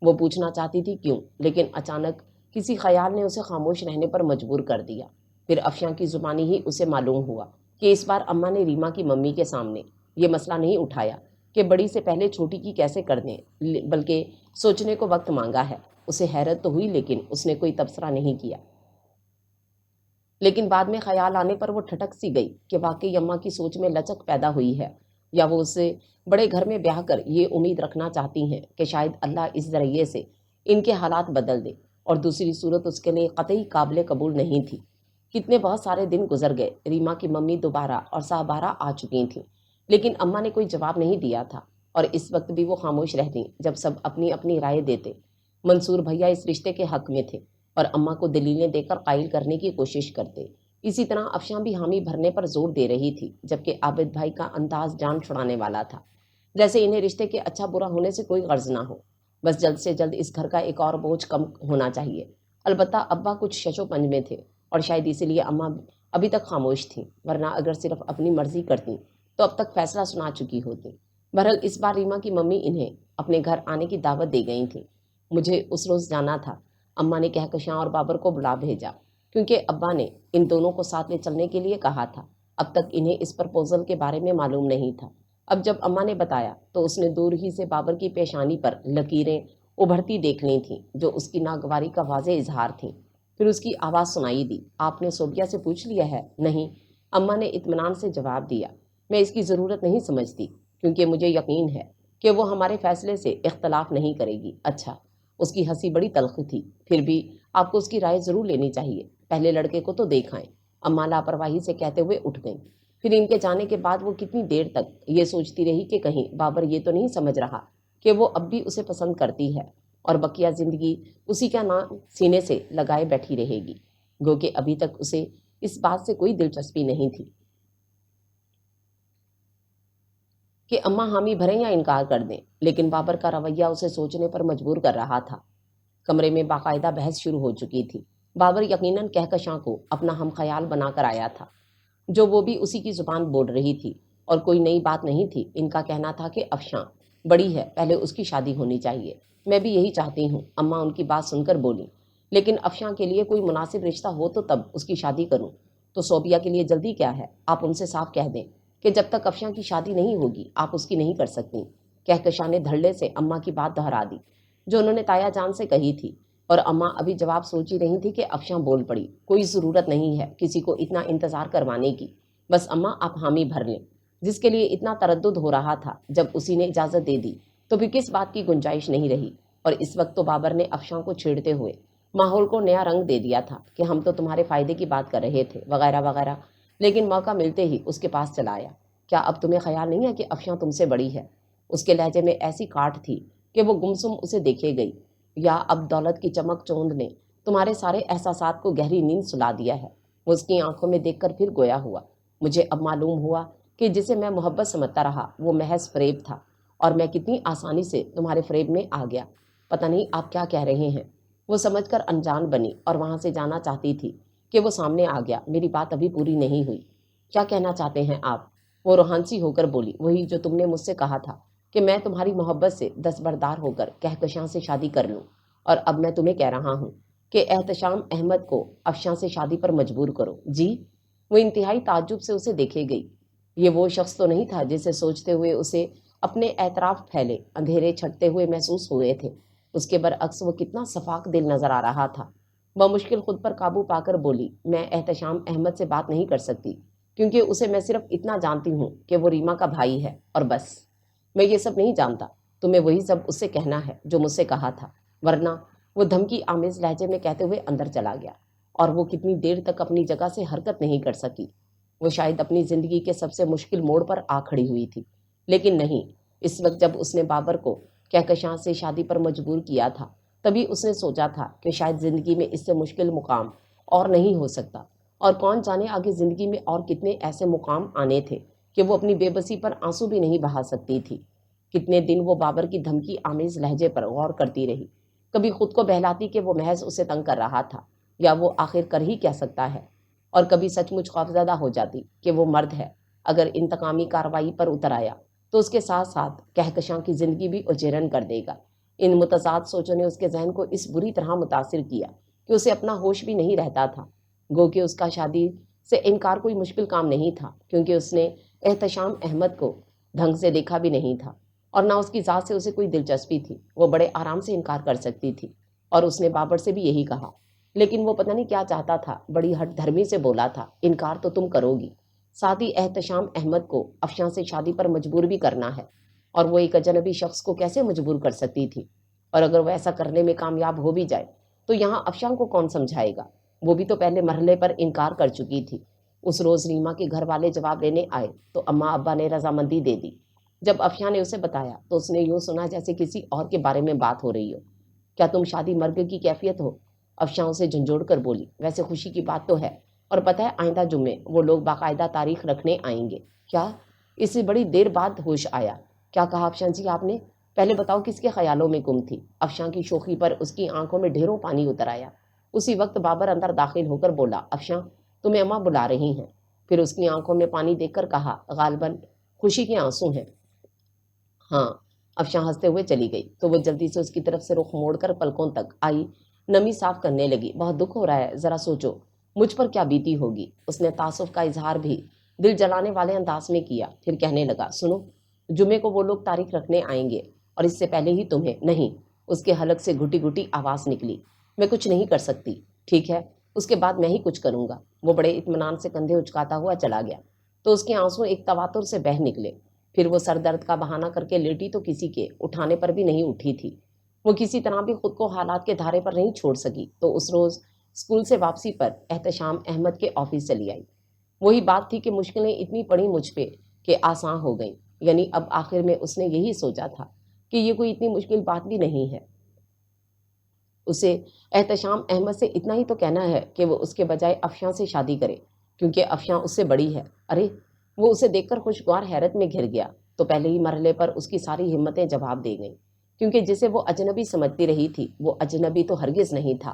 وہ پوچھنا چاہتی تھی کیوں، لیکن اچانک کسی خیال نے اسے خاموش رہنے پر مجبور کر دیا۔ پھر افشاں کی زبانی ہی اسے معلوم ہوا کہ اس بار اماں نے ریما کی ممی کے سامنے یہ مسئلہ نہیں اٹھایا کہ بڑی سے پہلے چھوٹی کی کیسے کر دیں، بلکہ سوچنے کو وقت مانگا ہے۔ اسے حیرت تو ہوئی لیکن اس نے کوئی تبصرہ نہیں کیا۔ لیکن بعد میں خیال آنے پر وہ ٹھٹک سی گئی کہ واقعی اماں کی سوچ میں لچک پیدا ہوئی ہے، یا وہ اسے بڑے گھر میں بیاہ کر یہ امید رکھنا چاہتی ہیں کہ شاید اللہ اس ذریعے سے ان کے حالات بدل دے، اور دوسری صورت اس کے لیے قطعی قابل قبول نہیں تھی۔ کتنے بہت سارے دن گزر گئے، ریما کی ممی دوبارہ اور 12 آ چکی تھیں، لیکن اماں نے کوئی جواب نہیں دیا تھا، اور اس وقت بھی وہ خاموش رہتی جب سب اپنی اپنی رائے دیتے۔ منصور بھیا اس رشتے کے حق میں تھے اور اماں کو دلیلیں دے کر قائل کرنے کی کوشش کرتے۔ اسی طرح افشاں بھی حامی بھرنے پر زور دے رہی تھی، جبکہ عابد بھائی کا انداز جان چھڑانے والا تھا، جیسے انہیں رشتے کے اچھا برا ہونے سے کوئی غرض نہ ہو، بس جلد سے جلد اس گھر کا ایک اور بوجھ کم ہونا چاہیے۔ البتہ ابا کچھ شش و پنج میں تھے، اور شاید اسی لیے اماں ابھی تک خاموش تھیں، ورنہ اگر صرف اپنی مرضی کرتی تو اب تک فیصلہ سنا چکی ہوتی۔ بہرحال اس بار ریما کی ممی انہیں اپنے گھر آنے کی دعوت دے گئی تھیں۔ مجھے اس روز جانا تھا۔ اماں نے کہکشاں اور بابر کو بلا بھیجا، کیونکہ ابا نے ان دونوں کو ساتھ لے چلنے کے لیے کہا تھا۔ اب تک انہیں اس پرپوزل کے بارے میں معلوم نہیں تھا۔ اب جب اماں نے بتایا تو اس نے دور ہی سے بابر کی پیشانی پر لکیریں ابھرتی دیکھ لی تھیں، جو اس کی ناگواری کا واضح اظہار تھیں۔ پھر اس کی آواز سنائی دی، آپ نے صوبیہ سے پوچھ لیا ہے؟ نہیں، اماں نے اطمینان سے جواب دیا، میں اس کی ضرورت نہیں سمجھتی، کیونکہ مجھے یقین ہے کہ وہ ہمارے فیصلے سے اختلاف نہیں کرے گی۔ اچھا، اس کی ہنسی بڑی تلخ تھی، پھر بھی آپ کو اس کی رائے ضرور لینی چاہیے، پہلے لڑکے کو تو دیکھائیں۔ اماں لاپرواہی سے کہتے ہوئے اٹھ گئیں۔ پھر ان کے جانے کے بعد وہ کتنی دیر تک یہ سوچتی رہی کہ کہیں بابر یہ تو نہیں سمجھ رہا کہ وہ اب بھی اسے پسند کرتی ہے، اور بقیہ زندگی اسی کا نام سینے سے لگائے بیٹھی رہے گی، گو کہ ابھی تک اسے اس بات سے کوئی دلچسپی نہیں تھی کہ اماں حامی بھریں یا انکار کر دیں، لیکن بابر کا رویہ اسے سوچنے پر مجبور کر رہا تھا۔ کمرے میں باقاعدہ بحث شروع ہو چکی تھی۔ بابر یقیناً کہکشاں کو اپنا ہم خیال بنا کر آیا تھا، جو وہ بھی اسی کی زبان بول رہی تھی، اور کوئی نئی بات نہیں تھی۔ ان کا کہنا تھا کہ افشاں بڑی ہے، پہلے اس کی شادی ہونی چاہیے۔ میں بھی یہی چاہتی ہوں، اماں ان کی بات سن کر بولی، لیکن افشاں کے لیے کوئی مناسب رشتہ ہو تو تب اس کی شادی کروں۔ تو صوبیہ کے لیے جلدی کیا ہے؟ آپ ان سے صاف کہہ دیں کہ جب تک افشاں کی شادی نہیں ہوگی آپ اس کی نہیں کر سکتی۔ کہکشاں نے دھڑلے سے اماں کی بات دہرا دی جو انہوں نے تایا جان سے کہی تھی، اور اماں ابھی جواب سوچ ہی رہی تھی کہ افشاں بول پڑی، کوئی ضرورت نہیں ہے کسی کو اتنا انتظار کروانے کی، بس اماں آپ حامی بھر لیں۔ جس کے لیے اتنا تردد ہو رہا تھا، جب اسی نے اجازت دے دی تو پھر کس بات کی گنجائش نہیں رہی۔ اور اس وقت تو بابر نے افشاں کو چھیڑتے ہوئے ماحول کو نیا رنگ دے دیا تھا کہ ہم تو تمہارے فائدے کی بات کر رہے تھے وغیرہ وغیرہ، لیکن موقع ملتے ہی اس کے پاس چلا آیا۔ کیا اب تمہیں خیال نہیں ہے کہ افشاں تم سے بڑی ہے؟ اس کے لہجے میں ایسی کاٹ تھی کہ وہ گمسم اسے دیکھے گئی۔ یا اب دولت کی چمک چوند نے تمہارے سارے احساسات کو گہری نیند سلا دیا ہے؟ وہ اس کی آنکھوں میں دیکھ کر پھر گویا ہوا۔ مجھے اب معلوم ہوا کہ جسے میں محبت سمجھتا رہا وہ محض فریب تھا، اور میں کتنی آسانی سے تمہارے فریب میں آ گیا۔ پتہ نہیں آپ کیا کہہ رہے ہیں؟ وہ سمجھ کر انجان بنی اور وہاں سے جانا چاہتی تھی کہ وہ سامنے آ گیا۔ میری بات ابھی پوری نہیں ہوئی، کیا کہنا چاہتے ہیں آپ؟ وہ روحانسی ہو کر بولی، وہی جو تم نے مجھ سے کہا تھا کہ میں تمہاری محبت سے دستبردار ہو کر کہکشاں سے شادی کر لوں، اور اب میں تمہیں کہہ رہا ہوں کہ احتشام احمد کو افشاں سے شادی پر مجبور کرو۔ جی؟ وہ انتہائی تعجب سے اسے دیکھے گئی۔ یہ وہ شخص تو نہیں تھا جسے سوچتے ہوئے اسے اپنے اعتراف پھیلے اندھیرے چھٹتے ہوئے محسوس ہوئے تھے۔ اس کے برعکس وہ کتنا صفاق دل نظر آ رہا تھا۔ وہ مشکل خود پر قابو پا کر بولی، میں احتشام احمد سے بات نہیں کر سکتی، کیونکہ اسے میں صرف اتنا جانتی ہوں کہ وہ ریما کا بھائی ہے، اور بس۔ میں یہ سب نہیں جانتا، تمہیں وہی سب اس سے کہنا ہے جو مجھ سے کہا تھا، ورنہ… وہ دھمکی آمیز لہجے میں کہتے ہوئے اندر چلا گیا، اور وہ کتنی دیر تک اپنی جگہ سے حرکت نہیں کر سکی۔ وہ شاید اپنی زندگی کے سب سے مشکل موڑ پر آ کھڑی ہوئی تھی، لیکن نہیں، اس وقت جب اس نے بابر کو کہکشاں سے شادی پر مجبور کیا تھا تبھی اس نے سوچا تھا کہ شاید زندگی میں اس سے مشکل مقام اور نہیں ہو سکتا، اور کون جانے آگے زندگی میں اور کتنے ایسے مقام آنے تھے کہ وہ اپنی بے بسی پر آنسو بھی نہیں بہا سکتی تھی۔ کتنے دن وہ بابر کی دھمکی آمیز لہجے پر غور کرتی رہی، کبھی خود کو بہلاتی کہ وہ محض اسے تنگ کر رہا تھا، یا وہ آخر کر ہی کیا سکتا ہے، اور کبھی سچ مچ خوفزدہ ہو جاتی کہ وہ مرد ہے، اگر انتقامی کارروائی پر اتر آیا تو اس کے ساتھ ساتھ کہکشاں کی زندگی بھی اجیرن کر دے گا۔ ان متضاد سوچوں نے اس کے ذہن کو اس بری طرح متاثر کیا کہ اسے اپنا ہوش بھی نہیں رہتا تھا۔ گو کہ اس کا شادی سے انکار کوئی مشکل کام نہیں تھا، کیونکہ اس نے احتشام احمد کو ڈھنگ سے دیکھا بھی نہیں تھا، اور نہ اس کی ذات سے اسے کوئی دلچسپی تھی۔ وہ بڑے آرام سے انکار کر سکتی تھی، اور اس نے بابر سے بھی یہی کہا، لیکن وہ پتہ نہیں کیا چاہتا تھا، بڑی ہٹ دھرمی سے بولا تھا، انکار تو تم کرو گی، ساتھ ہی احتشام احمد کو افشاں سے شادی پر مجبور بھی کرنا ہے، اور وہ ایک اجنبی شخص کو کیسے مجبور کر سکتی تھی؟ اور اگر وہ ایسا کرنے میں کامیاب ہو بھی جائے تو یہاں افشاں کو کون سمجھائے گا؟ وہ بھی تو پہلے مرحلے پر انکار کر چکی تھی۔ اس روز ریما کے گھر والے جواب لینے آئے تو اماں ابا نے رضامندی دے دی۔ جب افشاں نے اسے بتایا تو اس نے یوں سنا جیسے کسی اور کے بارے میں بات ہو رہی ہو۔ کیا تم شادی مرگ کی کیفیت ہو؟ افشاں اسے جھنجھوڑ کر بولی، ویسے خوشی کی بات تو ہے، اور پتہ ہے آئندہ جمعے وہ لوگ باقاعدہ تاریخ رکھنے آئیں گے۔ کیا؟ اس سے بڑی دیر بعد ہوش آیا۔ کیا کہا افشاں جی آپ نے؟ پہلے بتاؤ کس کے خیالوں میں گم تھی؟ افشاں کی شوخی پر اس کی آنکھوں میں ڈھیروں پانی اتر آیا۔ اسی وقت بابر اندر داخل ہو کر بولا، افشاں تمہیں اماں بلا رہی ہیں۔ پھر اس کی آنکھوں میں پانی دیکھ کر کہا، غالباً خوشی کے آنسو ہیں۔ ہاں۔ افشاں ہنستے ہوئے چلی گئی تو وہ جلدی سے اس کی طرف سے رخ موڑ کر پلکوں تک آئی نمی صاف کرنے لگی۔ بہت دکھ ہو رہا ہے، ذرا سوچو مجھ پر کیا بیتی ہوگی۔ اس نے تعصب کا اظہار بھی دل جلانے والے انداز میں کیا، پھر کہنے لگا، سنو، جمعے کو وہ لوگ تاریخ رکھنے آئیں گے، اور اس سے پہلے ہی تمہیں… نہیں۔ اس کے حلق سے گھٹی گھٹی آواز نکلی، میں کچھ نہیں کر سکتی۔ ٹھیک ہے، اس کے بعد میں ہی کچھ کروں گا۔ وہ بڑے اطمینان سے کندھے اچکاتا ہوا چلا گیا تو اس کے آنسو ایک تواتر سے بہہ نکلے۔ پھر وہ سر درد کا بہانہ کر کے لیٹی تو کسی کے اٹھانے پر بھی نہیں اٹھی تھی۔ وہ کسی طرح بھی خود کو حالات کے دھارے پر نہیں چھوڑ سکی تو اس روز اسکول سے واپسی پر احتشام احمد کے آفس چلی آئی۔ وہی بات تھی کہ مشکلیں اتنی پڑی مجھ پہ کہ آسان ہو گئیں، یعنی اب آخر میں اس نے یہی سوچا تھا کہ یہ کوئی اتنی مشکل بات بھی نہیں ہے۔ اسے احتشام احمد سے اتنا ہی تو کہنا ہے کہ وہ اس کے بجائے افشاں سے شادی کرے، کیونکہ افشاں اس سے بڑی ہے۔ ارے! وہ اسے دیکھ کر خوشگوار حیرت میں گھر گیا تو پہلے ہی مرحلے پر اس کی ساری ہمتیں جواب دے گئیں، کیونکہ جسے وہ اجنبی سمجھتی رہی تھی وہ اجنبی تو ہرگز نہیں تھا۔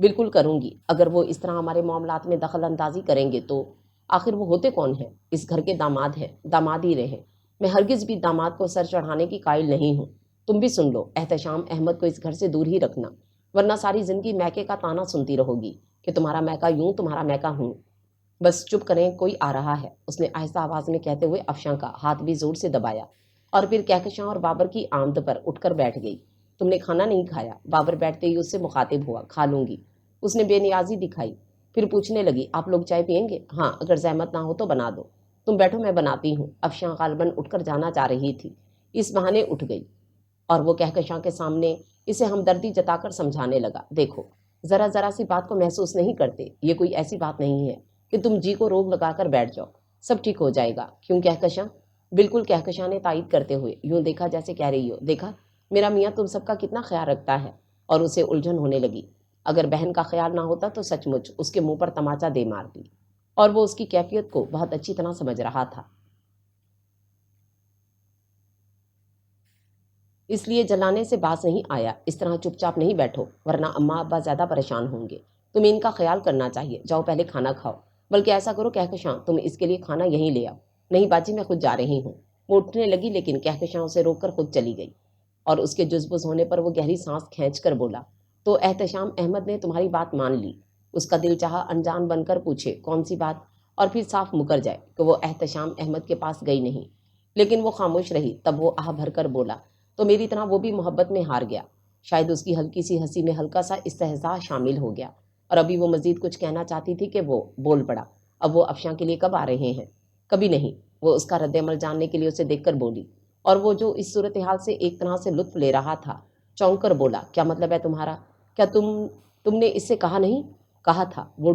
بالکل کروں گی. اگر وہ اس طرح ہمارے معاملات میں دخل اندازی کریں گے تو آخر وہ ہوتے کون ہیں؟ اس گھر کے داماد ہیں، داماد ہی رہے. میں ہرگز بھی داماد کو سر چڑھانے کی قائل نہیں ہوں. تم بھی سن لو، احتشام احمد کو اس گھر سے دور ہی رکھنا، ورنہ ساری زندگی میکے کا تانا سنتی رہو گی کہ تمہارا میکا یوں، تمہارا میکا ہوں. بس چپ کریں، کوئی آ رہا ہے، اس نے آہستہ آواز میں کہتے ہوئے افشاں کا ہاتھ بھی زور سے دبایا اور پھر کہکشاں اور بابر کی آمد پر اٹھ کر بیٹھ گئی. تم نے کھانا نہیں کھایا؟ بابر بیٹھتے ہی اس سے مخاطب ہوا. کھا لوں گی. اس نے بے نیازی دکھائی. پھر پوچھنے لگی، آپ لوگ چائے پئیں گے؟ ہاں، اگر زحمت نہ ہو تو بنا دو. تم بیٹھو، میں بناتی ہوں. افشاں غالباً اٹھ کر جانا چاہ رہی تھی، اس بہانے اٹھ گئی اور وہ کہکشاں کے سامنے اسے ہمدردی جتا کر سمجھانے لگا. دیکھو، ذرا ذرا سی بات کو محسوس نہیں کرتے، یہ کوئی ایسی بات نہیں ہے کہ تم جی کو روگ لگا کر بیٹھ جاؤ. سب ٹھیک ہو جائے گا. کیوں کہکشاں؟ بالکل، کہکشاں نے تائید کرتے ہوئے یوں دیکھا جیسے کہہ رہی ہو، دیکھا میرا میاں تم سب کا کتنا خیال رکھتا ہے. اور اسے الجھن ہونے لگی. اگر بہن کا خیال نہ ہوتا تو سچ مچ اس کے منہ پر تماچا دے مارتی. اور وہ اس کی کیفیت کو بہت اچھی طرح سمجھ رہا تھا. اس لیے جلانے سے باز نہیں آیا. اس طرح چپ چاپ نہیں بیٹھو ورنہ اماں ابا زیادہ پریشان ہوں گے. تمہیں ان کا خیال کرنا چاہیے. جاؤ پہلے کھانا کھاؤ. بلکہ ایسا کرو کہکشاں، تم اس کے لیے کھانا یہیں لے آؤ. نہیں باجی، میں خود جا رہی ہوں. وہ اٹھنے لگی لیکن کہکشاں اسے روک کر خود چلی گئی اور اس کے جزبز ہونے پر وہ گہری سانس کھینچ کر بولا، تو احتشام احمد نے تمہاری بات مان لی؟ اس کا دل چاہا انجان بن کر پوچھے کون سی بات، اور پھر صاف مکر جائے کہ وہ احتشام احمد کے پاس گئی نہیں. لیکن وہ خاموش رہی. تب وہ آہ بھر کر بولا، تو میری طرح وہ بھی محبت میں ہار گیا. شاید اس کی ہلکی سی ہنسی میں ہلکا سا استہزاء شامل ہو گیا اور ابھی وہ مزید کچھ کہنا چاہتی تھی کہ وہ بول پڑا. اب وہ افشاں کے لیے کب آ رہے ہیں؟ کبھی نہیں. وہ اس کا رد عمل جاننے کے لیے اسے دیکھ کر بولی اور وہ جو اس صورتحال سے ایک طرح سے لطف لے رہا تھا چونک کر بولا، کیا مطلب ہے تمہارا؟ کیا تم نے اس سے کہا نہیں؟ کہا تھا، وہ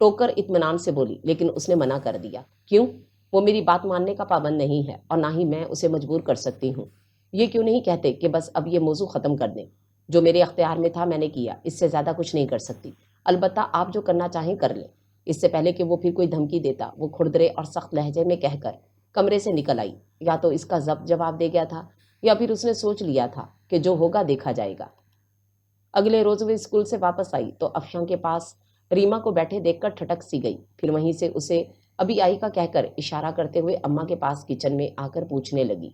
ٹوک کر اطمینان سے بولی، لیکن اس نے منع کر دیا. کیوں؟ وہ میری بات ماننے کا پابند نہیں ہے اور نہ ہی میں اسے مجبور کر سکتی ہوں. یہ کیوں نہیں کہتے کہ بس اب یہ موضوع ختم کر دیں؟ جو میرے اختیار میں تھا میں نے کیا، اس سے زیادہ کچھ نہیں کر سکتی. البتہ آپ جو کرنا چاہیں کر لیں. اس سے پہلے کہ وہ پھر کوئی دھمکی دیتا، وہ کھردرے اور سخت لہجے میں کہہ کر کمرے سے نکل آئی. یا تو اس کا ضبط جواب دے گیا تھا یا پھر اس نے سوچ لیا تھا کہ جو ہوگا دیکھا جائے گا. اگلے روز وہ اسکول سے واپس آئی تو افشاں کے پاس ریما کو بیٹھے دیکھ کر ٹھٹک سی گئی. پھر وہیں سے اسے ابھی آئی کا کہہ کر اشارہ کرتے ہوئے اماں کے پاس کچن میں آ کر پوچھنے لگی،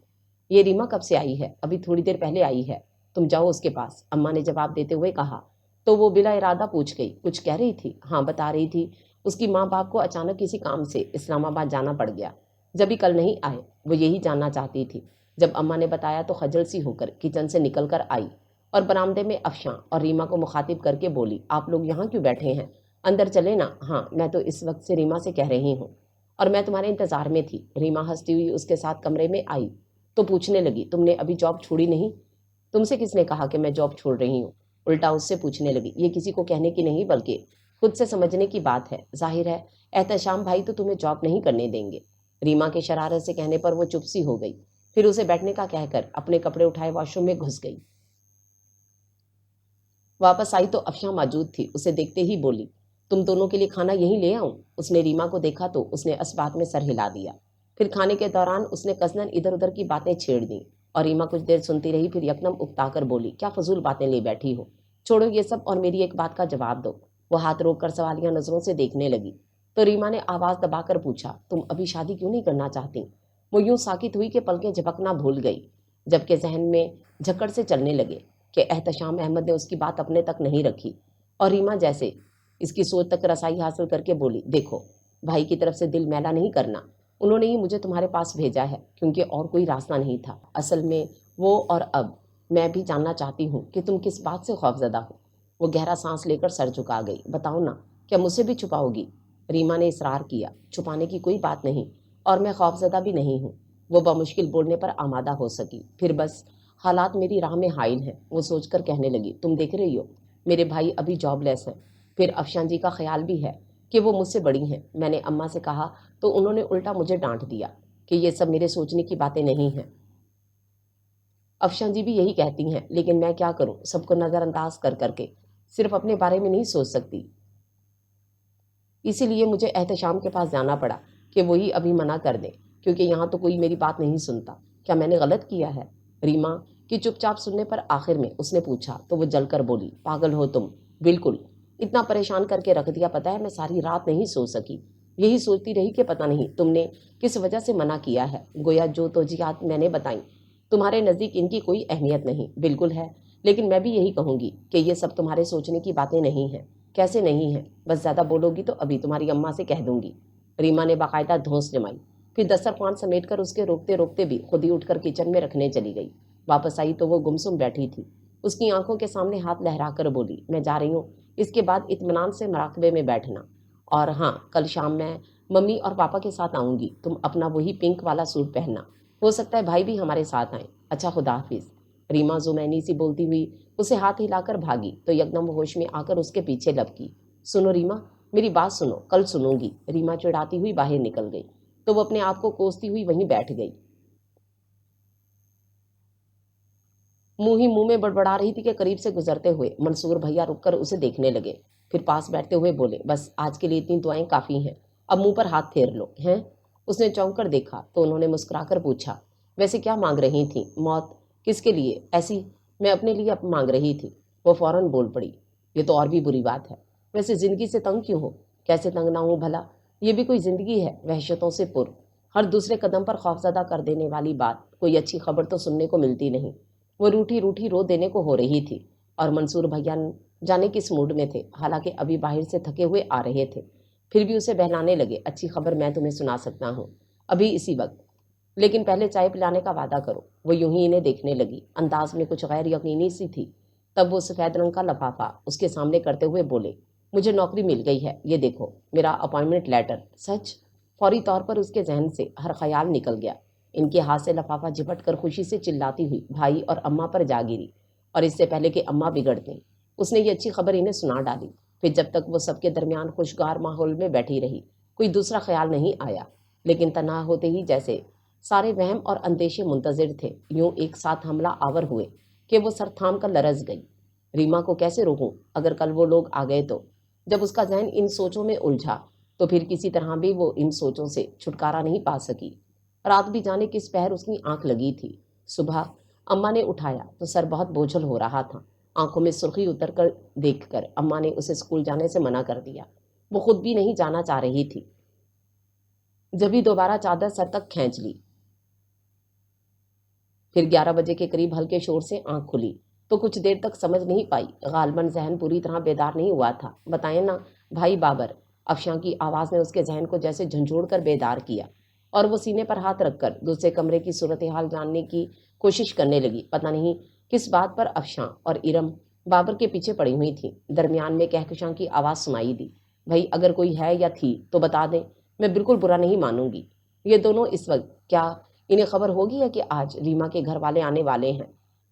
یہ ریما کب سے آئی ہے؟ ابھی تھوڑی دیر پہلے آئی ہے. تم جاؤ اس کے پاس، اماں نے جواب دیتے ہوئے کہا. تو وہ بلا ارادہ پوچھ گئی، کچھ کہہ رہی تھی؟ ہاں، بتا رہی تھی اس کی ماں باپ کو اچانک کسی کام سے اسلام آباد جانا پڑ گیا، جبھی کل نہیں آئے. وہ یہی جاننا چاہتی تھی. جب اماں نے بتایا تو خجل سی ہو کر کچن سے نکل کر آئی اور برآمدے میں افشاں اور ریما کو مخاطب کر کے بولی، آپ لوگ یہاں کیوں بیٹھے ہیں؟ اندر چلے نا. ہاں، میں تو اس وقت سے ریما سے کہہ رہی ہوں اور میں تمہارے انتظار میں تھی. ریما ہنستی ہوئی اس کے ساتھ کمرے میں آئی تو پوچھنے لگی، تم نے ابھی جاب چھوڑی نہیں؟ تم سے کس نے کہا کہ میں جاب چھوڑ رہی ہوں؟ الٹا اس سے پوچھنے لگی. یہ کسی کو کہنے کی نہیں بلکہ خود سے سمجھنے کی بات ہے. ظاہر ہے احتشام بھائی تو تمہیں جاب نہیں کرنے دیں گے. ریما کے شرارت سے کہنے پر وہ چپ سی ہو گئی. پھر اسے بیٹھنے کا کہہ کر اپنے کپڑے اٹھائے واش روم میں گھس گئی. واپس آئی تو افشاں موجود تھی. اسے دیکھتے ہی بولی، تم دونوں کے لیے کھانا یہیں لے آؤں؟ اس نے ریما کو دیکھا تو اس نے اس بات میں سر ہلا دیا. پھر کھانے کے دوران اس نے قصداً ادھر ادھر کی باتیں چھیڑ دیں اور ریما کچھ دیر سنتی رہی. پھر یکدم اکتا کر بولی، کیا فضول باتیں لے بیٹھی ہو؟ چھوڑو یہ سب اور میری ایک بات کا جواب دو. وہ ہاتھ روک کر سوالیہ نظروں سے دیکھنے لگی تو ریما نے آواز دبا کر پوچھا، تم ابھی شادی کیوں نہیں کرنا چاہتی؟ وہ یوں ساکت ہوئی کہ پلکیں جھپکنا بھول گئی، جبکہ ذہن میں جھکڑ سے چلنے لگے کہ احتشام احمد نے اس کی بات اپنے تک نہیں رکھی اور ریما جیسے اس کی سوچ تک رسائی حاصل کر کے بولی، دیکھو بھائی کی طرف سے دل میلا نہیں کرنا. انہوں نے ہی مجھے تمہارے پاس بھیجا ہے کیونکہ اور کوئی راستہ نہیں تھا. اصل میں وہ اور اب میں بھی جاننا چاہتی ہوں کہ تم کس بات سے خوفزدہ ہو. وہ گہرا سانس لے کر سر جھکا گئی. بتاؤ نا، کیا مجھ سے بھی چھپاؤ گی؟ ریما نے اصرار کیا. چھپانے کی کوئی بات نہیں اور میں خوفزدہ بھی نہیں ہوں. وہ بمشکل بولنے پر آمادہ ہو سکی. پھر بس حالات میری راہ میں حائل ہیں. وہ سوچ کر کہنے لگی، تم دیکھ رہی ہو میرے بھائی ابھی جاب لیس ہیں. پھر افشاں جی کا خیال بھی ہے کہ وہ مجھ سے بڑی ہیں. میں نے اماں سے کہا تو انہوں نے الٹا مجھے ڈانٹ دیا کہ یہ سب میرے سوچنے کی باتیں نہیں ہیں. افشاں جی بھی یہی کہتی ہیں، لیکن میں کیا کروں؟ سب کو نظر انداز کر کر کے صرف اپنے بارے میں نہیں سوچ سکتی. اسی لیے مجھے احتشام کے پاس جانا پڑا کہ وہی ابھی منع کر دیں، کیونکہ یہاں تو کوئی میری بات نہیں سنتا. کیا میں نے غلط کیا ہے؟ ریما کی چپ چاپ سننے پر آخر میں اس نے پوچھا تو وہ جل کر بولی، پاگل ہو تم. بالکل. اتنا پریشان کر کے رکھ دیا، پتہ ہے میں ساری رات نہیں سو سکی، یہی سوچتی رہی کہ پتہ نہیں تم نے کس وجہ سے منع کیا ہے۔ گویا جو توجیہات میں نے بتائیں تمہارے نزدیک ان کی کوئی اہمیت نہیں۔ بالکل ہے، لیکن میں بھی یہی کہوں گی کہ یہ سب تمہارے سوچنے کی باتیں نہیں ہیں۔ کیسے نہیں ہیں؟ بس زیادہ بولو گی تو ابھی تمہاری اماں سے کہہ دوں گی۔ ریما نے باقاعدہ دھونس جمائی، پھر دسترخوان سمیٹ کر اس کے روکتے روکتے بھی خود ہی اٹھ کر کچن میں رکھنے چلی گئی۔ واپس آئی تو وہ گمسم بیٹھی تھی، اس کی آنکھوں کے سامنے ہاتھ لہرا کر بولی، میں جا رہی ہوں، اس کے بعد اطمینان سے مراقبے میں بیٹھنا، اور ہاں کل شام میں ممی اور پاپا کے ساتھ آؤں گی، تم اپنا وہی پنک والا سوٹ پہننا، ہو سکتا ہے بھائی بھی ہمارے ساتھ آئیں۔ اچھا، خدا حافظ۔ ریما زمینی سی بولتی ہوئی اسے ہاتھ ہلا کر بھاگی تو یکدم ہوش میں آ کر اس کے پیچھے لپکی۔ سنو ریما، میری بات سنو، کل سنوں گی۔ ریما چڑھاتی ہوئی باہر نکل گئی تو وہ اپنے آپ کو کوستی ہوئی وہیں بیٹھ گئی، منہ ہی منہ میں بڑبڑا رہی تھی کہ قریب سے گزرتے ہوئے منصور بھیا رک کر اسے دیکھنے لگے، پھر پاس بیٹھتے ہوئے بولے، بس آج کے لیے اتنی دعائیں کافی ہیں، اب منہ پر ہاتھ پھیر لو ہیں۔ اس نے چونک کر دیکھا تو انہوں نے مسکرا کر پوچھا، ویسے کیا مانگ رہی تھیں؟ موت؟ کس کے لیے؟ ایسی میں اپنے لیے اب مانگ رہی تھی۔ وہ فوراً بول پڑی، یہ تو اور بھی بری بات ہے، ویسے زندگی سے تنگ کیوں ہو؟ کیسے تنگ نہ ہوں بھلا، یہ بھی کوئی زندگی ہے وحشتوں سے پر، ہر دوسرے قدم پر خوفزدہ کر دینے والی بات، کوئی اچھی خبر تو سننے کو ملتی نہیں۔ وہ روٹھی روٹھی رو دینے کو ہو رہی تھی اور منصور بھیا جانے کس موڈ میں تھے، حالانکہ ابھی باہر سے تھکے ہوئے آ رہے تھے، پھر بھی اسے بہلانے لگے، اچھی خبر میں تمہیں سنا سکتا ہوں ابھی اسی وقت، لیکن پہلے چائے پلانے کا وعدہ کرو۔ وہ یوں ہی انہیں دیکھنے لگی، انداز میں کچھ غیر یقینی سی تھی۔ تب وہ سفید رنگ کا لفافہ اس کے سامنے کرتے ہوئے بولے، مجھے نوکری مل گئی ہے، یہ دیکھو میرا اپائنٹمنٹ لیٹر۔ سچ؟ فوری طور پر اس کے ذہن سے ہر خیال نکل گیا۔ ان کے ہاتھ سے لفافہ جھپٹ کر خوشی سے چلاتی ہوئی بھائی اور اماں پر جا گری، اور اس سے پہلے کہ اماں بگڑ گئیں اس نے یہ اچھی خبر انہیں سنا ڈالی۔ پھر جب تک وہ سب کے درمیان خوشگوار ماحول میں بیٹھی رہی کوئی دوسرا خیال نہیں آیا، لیکن تنہا ہوتے ہی جیسے سارے وہم اور اندیشے منتظر تھے یوں ایک ساتھ حملہ آور ہوئے کہ وہ سر تھام کر لرز گئی۔ ریما کو کیسے روکوں اگر کل وہ لوگ آ گئے تو؟ جب اس کا ذہن ان سوچوں میں الجھا تو پھر کسی طرح بھی وہ ان سوچوں سے چھٹکارا نہیں پا سکی۔ رات بھی جانے کس پہر اس کی آنکھ لگی تھی۔ صبح اماں نے اٹھایا تو سر بہت بوجھل ہو رہا تھا، آنکھوں میں سرخی اتر کر دیکھ کر اماں نے اسے اسکول جانے سے منع کر دیا، وہ خود بھی نہیں جانا چاہ رہی تھی۔ جبھی دوبارہ چادر سر تک کھینچ لی، پھر 11 بجے کے قریب ہلکے شور سے آنکھ کھلی تو کچھ دیر تک سمجھ نہیں پائی، غالباً ذہن پوری طرح بیدار نہیں ہوا تھا۔ بتائیں نا بھائی بابر، افشاں کی آواز نے اس کے ذہن کو جیسے جھنجھوڑ کر بیدار کیا، اور وہ سینے پر ہاتھ رکھ کر دوسرے کمرے کی صورتحال جاننے کی کوشش کرنے لگی۔ پتہ نہیں کس بات پر افشاں اور ارم بابر کے پیچھے پڑی ہوئی تھیں۔ درمیان میں کہکشاں کی آواز سنائی دی، بھائی اگر کوئی ہے یا تھی تو بتا دیں، میں بالکل برا نہیں مانوں گی۔ یہ دونوں اس وقت کیا انہیں خبر ہوگی ہے کہ آج ریما کے گھر والے آنے والے ہیں؟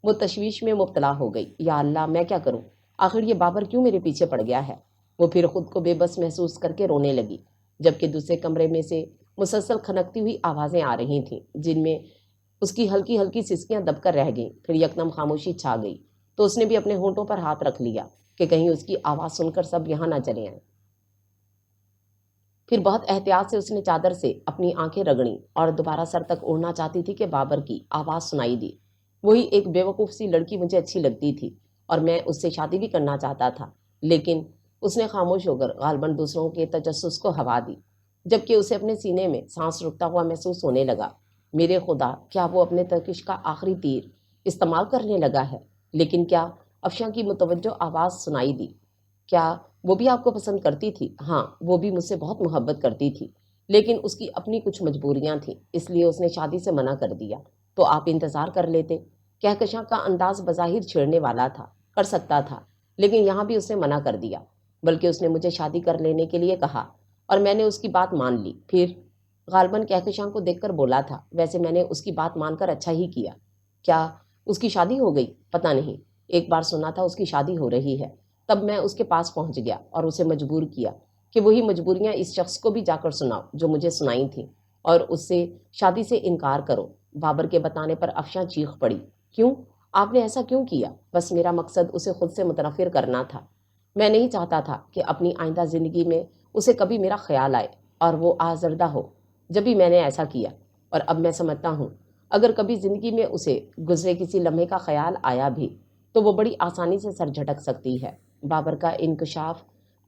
وہ تشویش میں مبتلا ہو گئی، یا اللہ میں کیا کروں، آخر یہ بابر کیوں میرے پیچھے پڑ گیا ہے؟ وہ پھر خود کو بے بس محسوس کر کے رونے لگی، جبکہ دوسرے کمرے میں سے مسلسل کھنکتی ہوئی آوازیں آ رہی تھیں جن میں اس کی ہلکی ہلکی سسکیاں دب کر رہ گئیں۔ پھر یکدم خاموشی چھا گئی تو اس نے بھی اپنے ہونٹوں پر ہاتھ رکھ لیا کہ کہیں اس کی آواز سن کر سب یہاں نہ چلے آئیں۔ پھر بہت احتیاط سے اس نے چادر سے اپنی آنکھیں رگڑیں اور دوبارہ سر تک اڑنا چاہتی تھی کہ بابر کی آواز سنائی دی، وہی ایک بے وقوف سی لڑکی مجھے اچھی لگتی تھی اور میں اس سے شادی بھی کرنا چاہتا تھا، لیکن اس نے خاموش ہو کر غالباً دوسروں کے تجسس کو ہوا دی، جبکہ اسے اپنے سینے میں سانس رکتا ہوا محسوس ہونے لگا۔ میرے خدا، کیا وہ اپنے ترکش کا آخری تیر استعمال کرنے لگا ہے؟ لیکن کیا افشاں کی متوجہ آواز سنائی دی، کیا وہ بھی آپ کو پسند کرتی تھی؟ ہاں، وہ بھی مجھ سے بہت محبت کرتی تھی، لیکن اس کی اپنی کچھ مجبوریاں تھیں، اس لیے اس نے شادی سے منع کر دیا۔ تو آپ انتظار کر لیتے۔ کہکشاں کا انداز بظاہر چھیڑنے والا تھا، کر سکتا تھا، لیکن یہاں بھی اس نے منع کر دیا، بلکہ اس نے مجھے شادی کر لینے کے لیے کہا اور میں نے اس کی بات مان لی۔ پھر غالباً کہکشاں کو دیکھ کر بولا تھا، ویسے میں نے اس کی بات مان کر اچھا ہی کیا۔ کیا اس کی شادی ہو گئی؟ پتہ نہیں، ایک بار سنا تھا اس کی شادی ہو رہی ہے، تب میں اس کے پاس پہنچ گیا اور اسے مجبور کیا کہ وہی مجبوریاں اس شخص کو بھی جا کر سناؤ جو مجھے سنائی تھیں، اور اس سے شادی سے انکار کرو۔ بابر کے بتانے پر افشاں چیخ پڑی، کیوں؟ آپ نے ایسا کیوں کیا؟ بس میرا مقصد اسے خود سے متنفر کرنا تھا۔ میں نہیں چاہتا تھا کہ اپنی آئندہ زندگی میں اسے کبھی میرا خیال آئے اور وہ آزردہ ہو، جب بھی میں نے ایسا کیا، اور اب میں سمجھتا ہوں اگر کبھی زندگی میں اسے گزرے کسی لمحے کا خیال آیا بھی تو وہ بڑی آسانی سے سر جھٹک سکتی ہے۔ بابر کا انکشاف